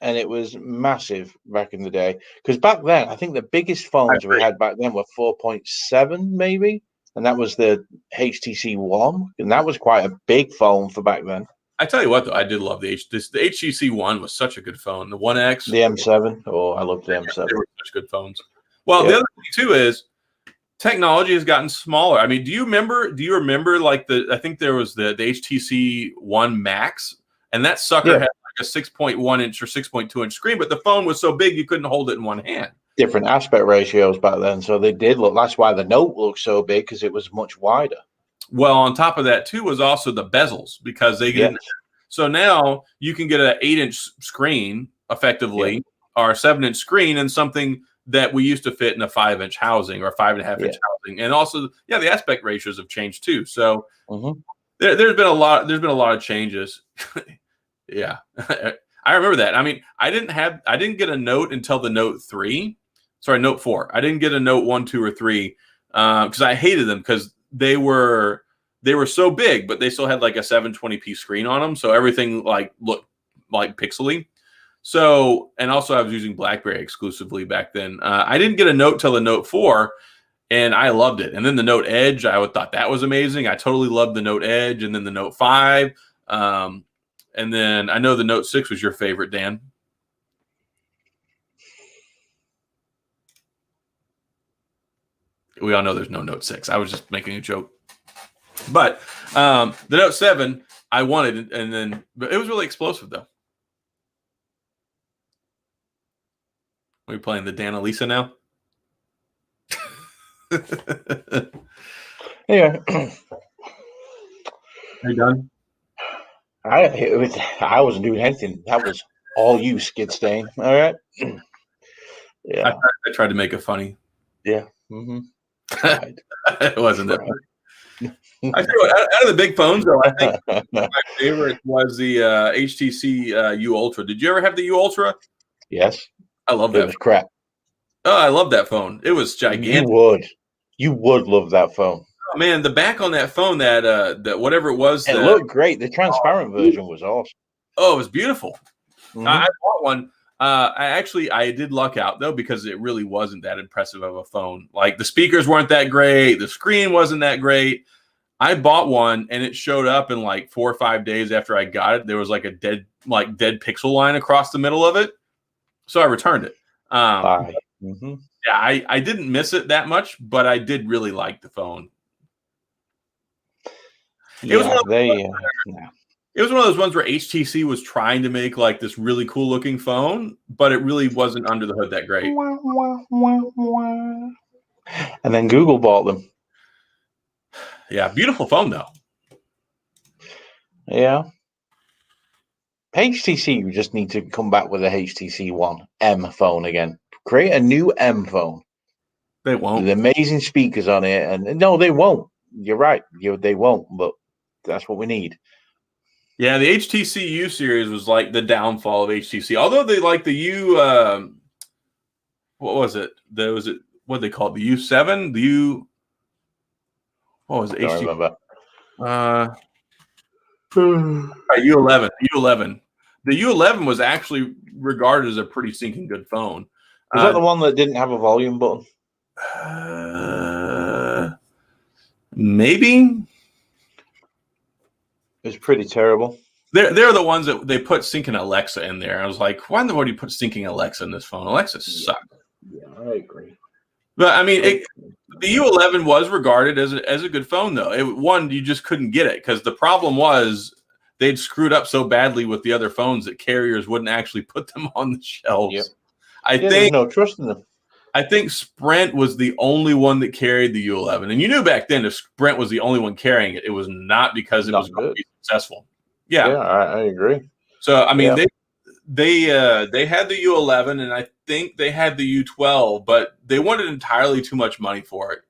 And it was massive back in the day. Because back then, I think the biggest phones we had back then were 4.7, maybe. And that was the HTC One. And that was quite a big phone for back then. I tell you what, though, I did love the HTC One was such a good phone. The One X. The M7. Oh, I loved the M7. They were such good phones. Well, the other thing, too, is technology has gotten smaller. I mean, do you remember like I think there was the HTC One Max, and that sucker had a 6.1 inch or 6.2 inch screen, but the phone was so big you couldn't hold it in one hand. Different aspect ratios back then, so they did look. That's why the Note looked so big, because it was much wider. Well, on top of that too was also the bezels, because they didn't. So now you can get an 8-inch screen effectively, or a 7-inch screen, and something that we used to fit in a 5-inch housing or a 5.5-inch housing, and also the aspect ratios have changed too. So there's been a lot of changes. Yeah, I remember that. I mean, I didn't get a Note until the Note 4. I didn't get a Note 1, 2, or 3 because I hated them because they were so big, but they still had like a 720p screen on them, so everything like looked like pixely. So, and also I was using BlackBerry exclusively back then. I didn't get a Note till the Note 4, and I loved it. And then the Note Edge, I thought that was amazing. I totally loved the Note Edge, and then the Note 5. And then I know the Note 6 was your favorite, Dan. We all know there's no Note 6. I was just making a joke. But the Note 7, I wanted, but it was really explosive, though. Are we playing the Dan Elisa now? Yeah. Are you done? I wasn't doing anything. That was all you, Skid Stain. All right. Yeah. I tried to make it funny. Yeah. Mm-hmm. It wasn't that funny. I tell you what, out of the big phones, though, I think my favorite was the HTC U Ultra. Did you ever have the U Ultra? Yes. I love that. It was crap. Oh, I love that phone. It was gigantic. You would love that phone. Oh, man, the back on that phone, that whatever it was, it looked great. The transparent version was awesome. Oh, it was beautiful. Mm-hmm. I bought one. I did luck out though, because it really wasn't that impressive of a phone. Like the speakers weren't that great, the screen wasn't that great. I bought one and it showed up in like 4 or 5 days after I got it. There was like a dead pixel line across the middle of it, so I returned it. Mm-hmm. Yeah, I didn't miss it that much, but I did really like the phone. It was one of those ones where HTC was trying to make like this really cool looking phone, but it really wasn't under the hood that great. And then Google bought them. Yeah, beautiful phone though. Yeah. HTC, you just need to come back with a HTC One M phone again. Create a new M phone. They won't. With amazing speakers on it, and no, they won't. You're right. They won't. But that's what we need. Yeah, the HTC U series was like the downfall of HTC. Although they like the U, what was it? What they call it? The U7, the U. What was it? Don't remember. U11. U11. The U11 was actually regarded as a pretty stinking good phone. Was that the one that didn't have a volume button? Maybe. It was pretty terrible. They're the ones that they put syncing Alexa in there. I was like, why in the world do you put syncing Alexa in this phone? Alexa sucks. Yeah, I agree. But I mean, the U11 was regarded as a good phone, though. You just couldn't get it because the problem was they'd screwed up so badly with the other phones that carriers wouldn't actually put them on the shelves. Yep. I think there's no trust in them. I think Sprint was the only one that carried the U11, and you knew back then if Sprint was the only one carrying it, it was not because it was going to be successful. Yeah, I agree. So I mean, they had the U11, and I think they had the U12, but they wanted entirely too much money for it,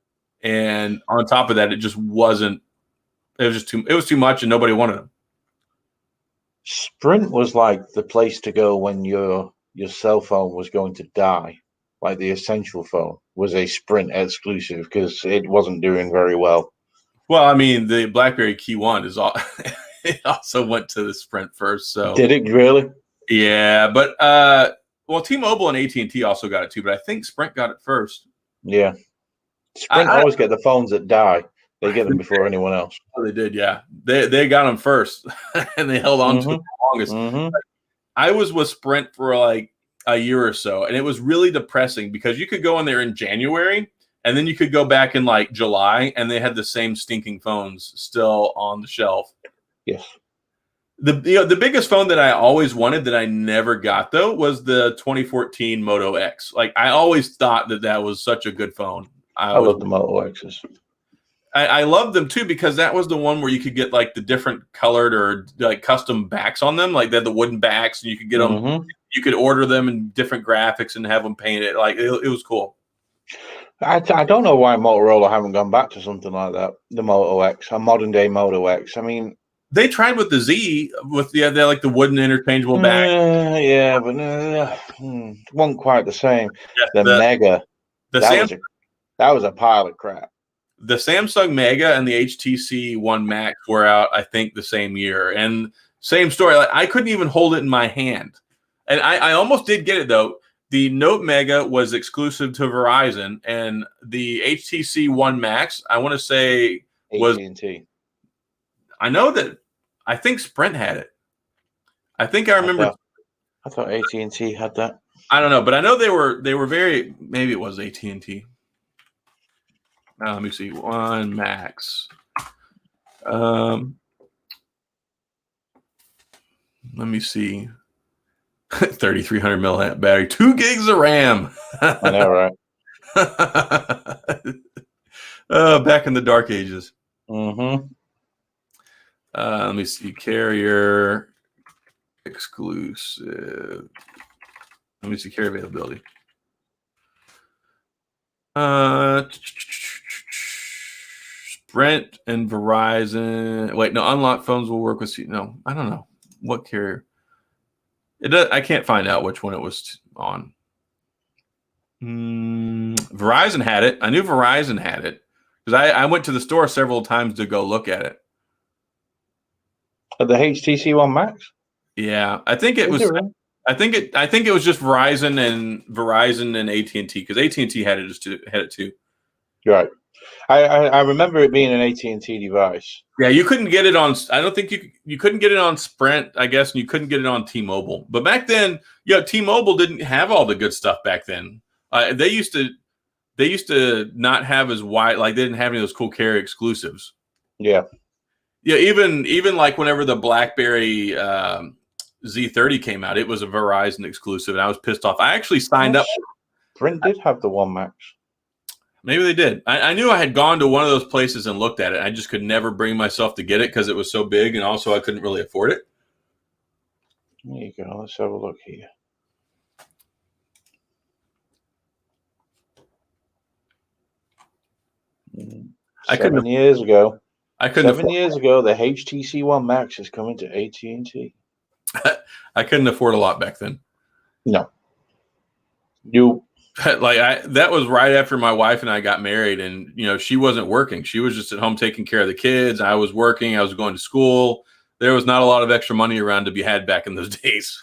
and on top of that, it just wasn't. It was too much, and nobody wanted them. Sprint was like the place to go when your cell phone was going to die. Like the Essential phone was a Sprint exclusive because it wasn't doing very well. Well, I mean, the BlackBerry Key 1 is all. It also went to the Sprint first. So did it really? Yeah, but T-Mobile and AT&T also got it too, but I think Sprint got it first. Yeah, Sprint always get the phones that die. They get them before anyone else. Oh, they did, yeah. They got them first, and they held on to them the longest. Mm-hmm. I was with Sprint for like a year or so, and it was really depressing because you could go in there in January, and then you could go back in like July, and they had the same stinking phones still on the shelf. Yes. The biggest phone that I always wanted that I never got, though, was the 2014 Moto X. Like, I always thought that was such a good phone. I love the Moto X's. I love them, too, because that was the one where you could get, like, the different colored or, like, custom backs on them. Like, they had the wooden backs, and you could get them. Mm-hmm. You could order them in different graphics and have them painted. Like, it was cool. I don't know why Motorola haven't gone back to something like that, the Moto X, a modern-day Moto X. I mean... They tried with the Z, with the like the wooden interchangeable back. Yeah, but it wasn't quite the same. Yeah, the Mega, that was a pile of crap. The Samsung Mega and the HTC One Max were out, I think, the same year. And same story. Like, I couldn't even hold it in my hand. And I almost did get it, though. The Note Mega was exclusive to Verizon, and the HTC One Max, I want to say, was AT&T. I think Sprint had it. I think I remember. I thought AT&T had that. I don't know, but I know they were very. Maybe it was AT&T. Let me see. One Max. Let me see. 3,300 milliamp battery, 2 gigs of RAM. I know, right? Back in the dark ages. Mm-hmm. Let me see. Carrier exclusive. Let me see. Carrier availability. Sprint and Verizon. Wait, no. Unlocked phones will work with. No, I don't know what carrier. It does. I can't find out which one it was on. Verizon had it. I knew Verizon had it because I went to the store several times to go look at it. The HTC One Max? Yeah, I think it was. I think it was just Verizon and AT&T because AT&T had it too. Right. I remember it being an AT&T device. Yeah, you couldn't get it on. I don't think you couldn't get it on Sprint, I guess, and you couldn't get it on T-Mobile. But back then, T-Mobile didn't have all the good stuff back then. They used to not have as wide, like they didn't have any of those cool carrier exclusives. Yeah. Yeah, even like whenever the BlackBerry Z30 came out, it was a Verizon exclusive, and I was pissed off. I actually signed up. Sprint did have the One Max. Maybe they did. I knew I had gone to one of those places and looked at it. I just could never bring myself to get it because it was so big, and also I couldn't really afford it. There you go. Let's have a look here. I couldn't. 7 years ago. I couldn't. 7 years ago, the HTC One Max is coming to AT&T. I couldn't afford a lot back then. No. You. That was right after my wife and I got married, and she wasn't working. She was just at home taking care of the kids. I was working. I was going to school. There was not a lot of extra money around to be had back in those days.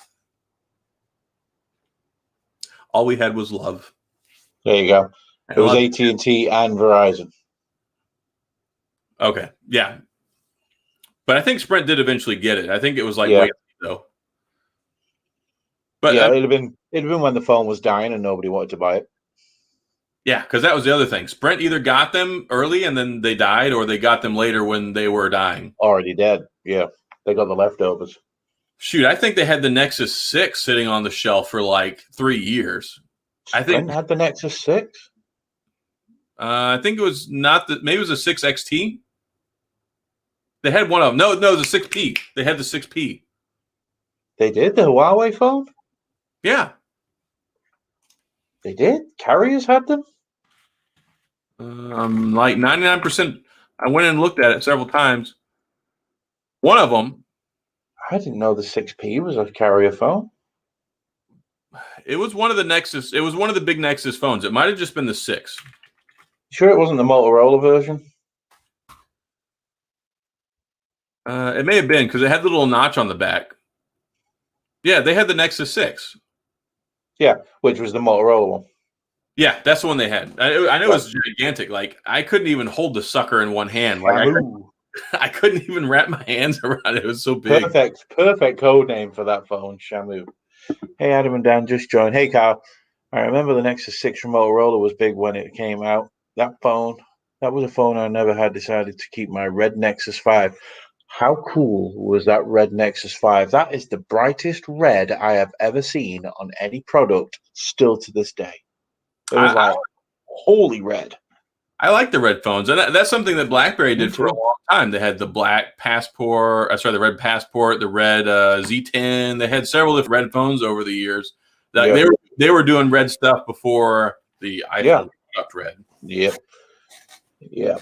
All we had was love. There you go. It was AT&T and Verizon. Okay, yeah, but I think Sprint did eventually get it. I think it was like Yeah. though. But yeah, it'd have been when the phone was dying and nobody wanted to buy it. Yeah, because that was the other thing. Sprint either got them early and then they died, or they got them later when they were dying. Already dead. Yeah, they got the leftovers. Shoot, I think they had the Nexus 6 sitting on the shelf for like 3 years. I think Sprint had the Nexus 6. I think it was not the. Maybe it was a 6 XT. They had one of them. No, the 6P. They had the 6P. They did the Huawei phone. Yeah, they did. Carriers had them. Like 99%. I went and looked at it several times. One of them. I didn't know the 6P was a carrier phone. It was one of the Nexus. It was one of the big Nexus phones. It might have just been the 6. Sure, it wasn't the Motorola version. It may have been because it had the little notch on the back. Yeah, they had the Nexus 6. Yeah, which was the Motorola one. Yeah, that's the one they had. I know it was gigantic. Like I couldn't even hold the sucker in one hand. Like I couldn't even wrap my hands around it. It was so big. Perfect code name for that phone, Shamu. Hey, Adam and Dan just joined. Hey, Carl. I remember the Nexus 6 from Motorola was big when it came out. That was a phone I never had. Decided to keep my red Nexus 5. How cool was that red Nexus 5? That is the brightest red I have ever seen on any product, still to this day. It was like holy red. I like the red phones, and that's something that BlackBerry did for a long time. They had the black Passport, the red Passport, the red Z10. They had several different red phones over the years. Like they were doing red stuff before the iPhone got red. Yeah.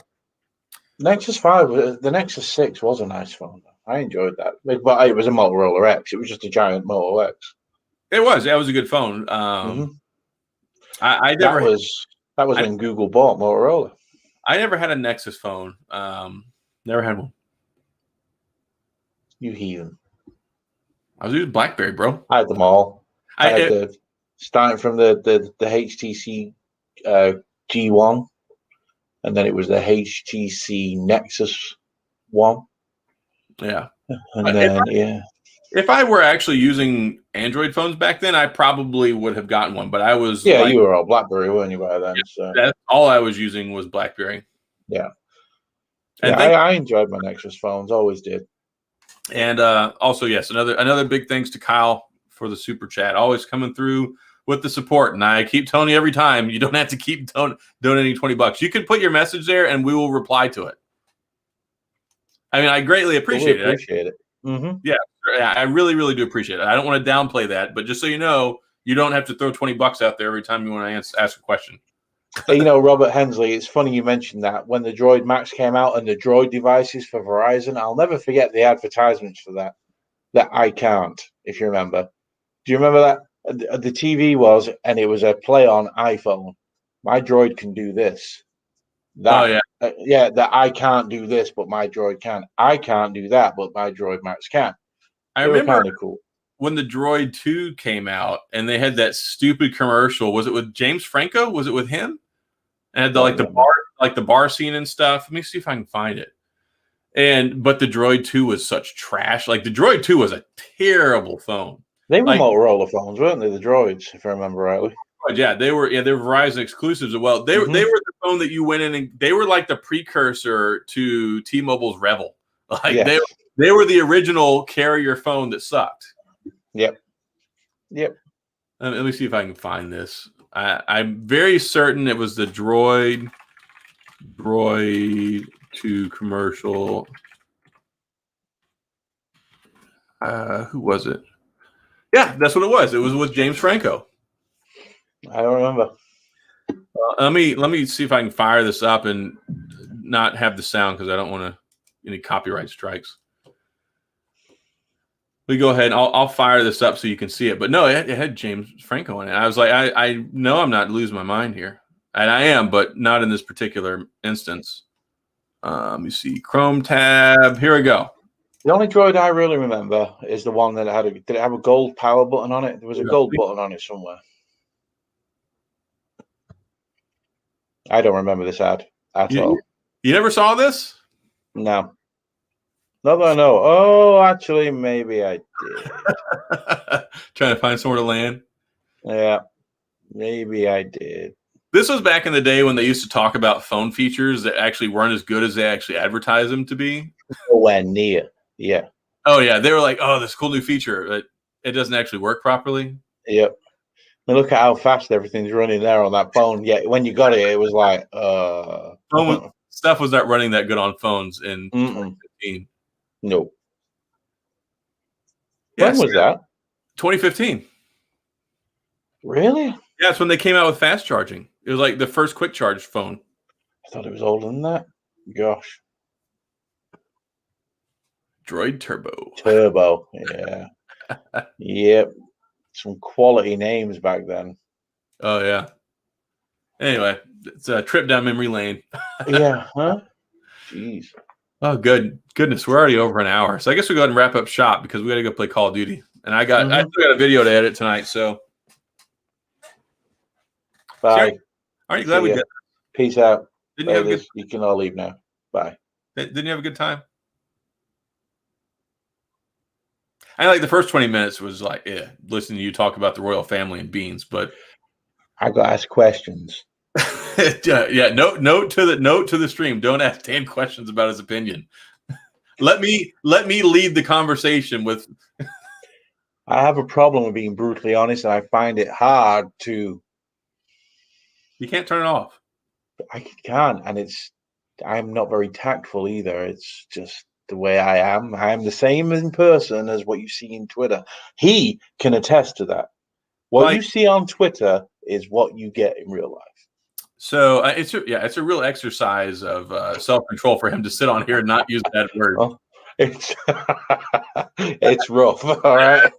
Nexus 5, the Nexus 6 was a nice phone. I enjoyed that, but it was a Motorola X. It was just a giant Moto X. It was. That was a good phone. I never. That was when Google bought Motorola. I never had a Nexus phone. Never had one. You heathen. I was using BlackBerry, bro. I had them all. Starting from the HTC G1, and then it was the HTC Nexus 1. Yeah. And then, If I were actually using Android phones back then, I probably would have gotten one. But I was you were all BlackBerry, weren't you, by then? Yeah, that's all I was using was BlackBerry. Yeah. And I enjoyed my Nexus phones, always did. And also, yes, another big thanks to Kyle for the super chat, always coming through with the support. And I keep telling you every time, you don't have to keep donating $20. You can put your message there, and we will reply to it. I mean, I greatly appreciate it. Mm-hmm. Yeah, I really, really do appreciate it. I don't want to downplay that, but just so you know, you don't have to throw $20 out there every time you want to ask a question. Robert Hensley, it's funny you mentioned that. When the Droid Max came out and the Droid devices for Verizon, I'll never forget the advertisements for that. That I can't, if you remember. Do you remember that? The TV was, and it was a play on iPhone. My Droid can do this. That I can't do this, but my Droid can. I can't do that, but my Droid Max can. I remember kind of cool when the Droid 2 came out, and they had that stupid commercial. Was it with James Franco? Was it with him? And had the bar scene and stuff. Let me see if I can find it. But the Droid 2 was such trash. Like the Droid 2 was a terrible phone. They were Motorola phones, weren't they? The Droids, if I remember rightly. Yeah, they were Verizon exclusives as well. They were the phone that you went in, and they were like the precursor to T-Mobile's Rebel. Like they were the original carrier phone that sucked. Yep. Let me see if I can find this. I'm very certain it was the Droid 2 commercial. Who was it? Yeah, that's what it was. It was with James Franco. I don't remember. Let me see if I can fire this up and not have the sound because I don't want any copyright strikes. We go ahead and I'll fire this up so you can see it. But no, it had James Franco in it. I was like, I know I'm not losing my mind here. And I am, but not in this particular instance. Let me see. Chrome tab. Here we go. The only droid I really remember is the one that did it have a gold power button on it? There was a gold button on it somewhere. I don't remember this ad at all. You never saw this? No. Not that I know. Oh, actually, maybe I did. Trying to find somewhere to land. Yeah, maybe I did. This was back in the day when they used to talk about phone features that actually weren't as good as they actually advertised them to be. Nowhere near. Yeah. Oh, yeah. They were like, oh, this cool new feature, but it doesn't actually work properly. Yep. Now look at how fast everything's running there on that phone. Yeah, when you got it, it was like, stuff was not running that good on phones in 2015. No. When was that? 2015. Really? Yeah, it's when they came out with fast charging. It was like the first quick charge phone. I thought it was older than that. Gosh. Droid Turbo. Turbo, yeah. Yep. Some quality names back then. Oh, yeah. Anyway, it's a trip down memory lane. Yeah, huh? Jeez. Oh, goodness, we're already over an hour. So I guess we go ahead and wrap up shop because we got to go play Call of Duty. And I still got a video to edit tonight. So, bye. Aren't you glad we did? Peace out. Didn't you have a good? You can all leave now. Bye. Didn't you have a good time? I like the first 20 minutes was like, yeah, listening to you talk about the royal family and beans, but I got to ask questions. yeah. Note to the stream. Don't ask Dan questions about his opinion. Let me lead the conversation with. I have a problem with being brutally honest, and I find it hard to. You can't turn it off. I can't, and I'm not very tactful either. It's just the way I am. I'm the same in person as what you see in Twitter. He can attest to that. What you see on Twitter is what you get in real life. So it's a real exercise of self-control for him to sit on here and not use that word. Oh, it's rough. All right.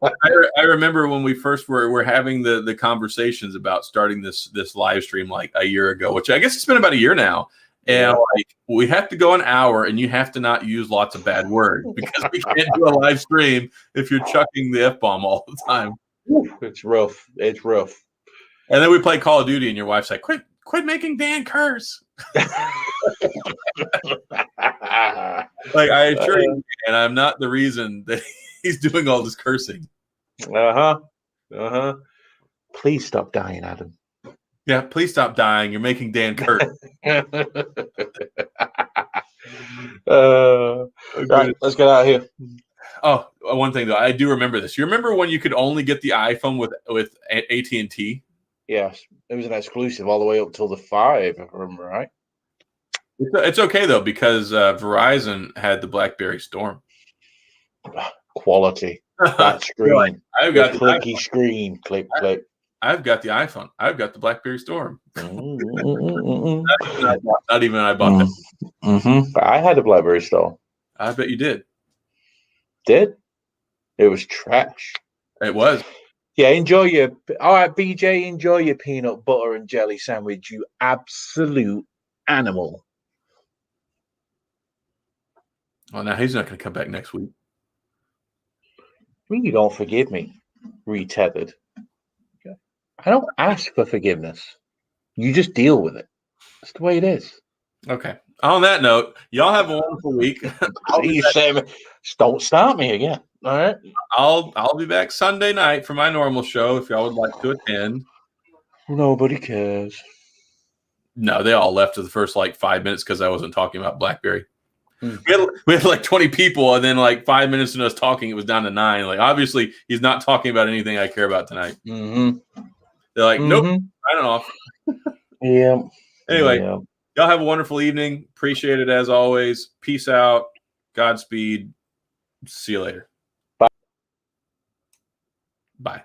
I remember when we first were having the conversations about starting this live stream like a year ago, which I guess it's been about a year now. And like we have to go an hour, and you have to not use lots of bad words because we can't do a live stream if you're chucking the F-bomb all the time. It's rough. It's rough. And then we play Call of Duty, and your wife's like, "Quit making Dan curse." Like I assure you, and I'm not the reason that he's doing all this cursing. Please stop dying, Adam. Yeah, please stop dying. You're making Dan curse. Right, let's get out of here. Oh, one thing though, I do remember this. You remember when you could only get the iPhone with AT&T? Yes, it was an exclusive all the way up till the 5, if I remember right. It's okay though because Verizon had the BlackBerry Storm. Quality. That screen. I've got the clicky screen. Click. I've got the iPhone. I've got the BlackBerry Storm. Not even I bought that. I had a BlackBerry Storm. I bet you did. Did? It was trash. It was. Yeah, all right, BJ, enjoy your peanut butter and jelly sandwich, you absolute animal. Well, now he's not going to come back next week. You don't forgive me, retethered. Okay. I don't ask for forgiveness. You just deal with it. That's the way it is. Okay. On that note, y'all have a wonderful week. Don't start me again. All right. I'll be back Sunday night for my normal show if y'all would like to attend. Nobody cares. No, they all left for the first 5 minutes because I wasn't talking about BlackBerry. We had 20 people, and then 5 minutes into us talking, it was down to 9. Obviously, he's not talking about anything I care about tonight. They're like, nope, I don't know. Yeah. Anyway, y'all have a wonderful evening. Appreciate it as always. Peace out. Godspeed. See you later. Bye.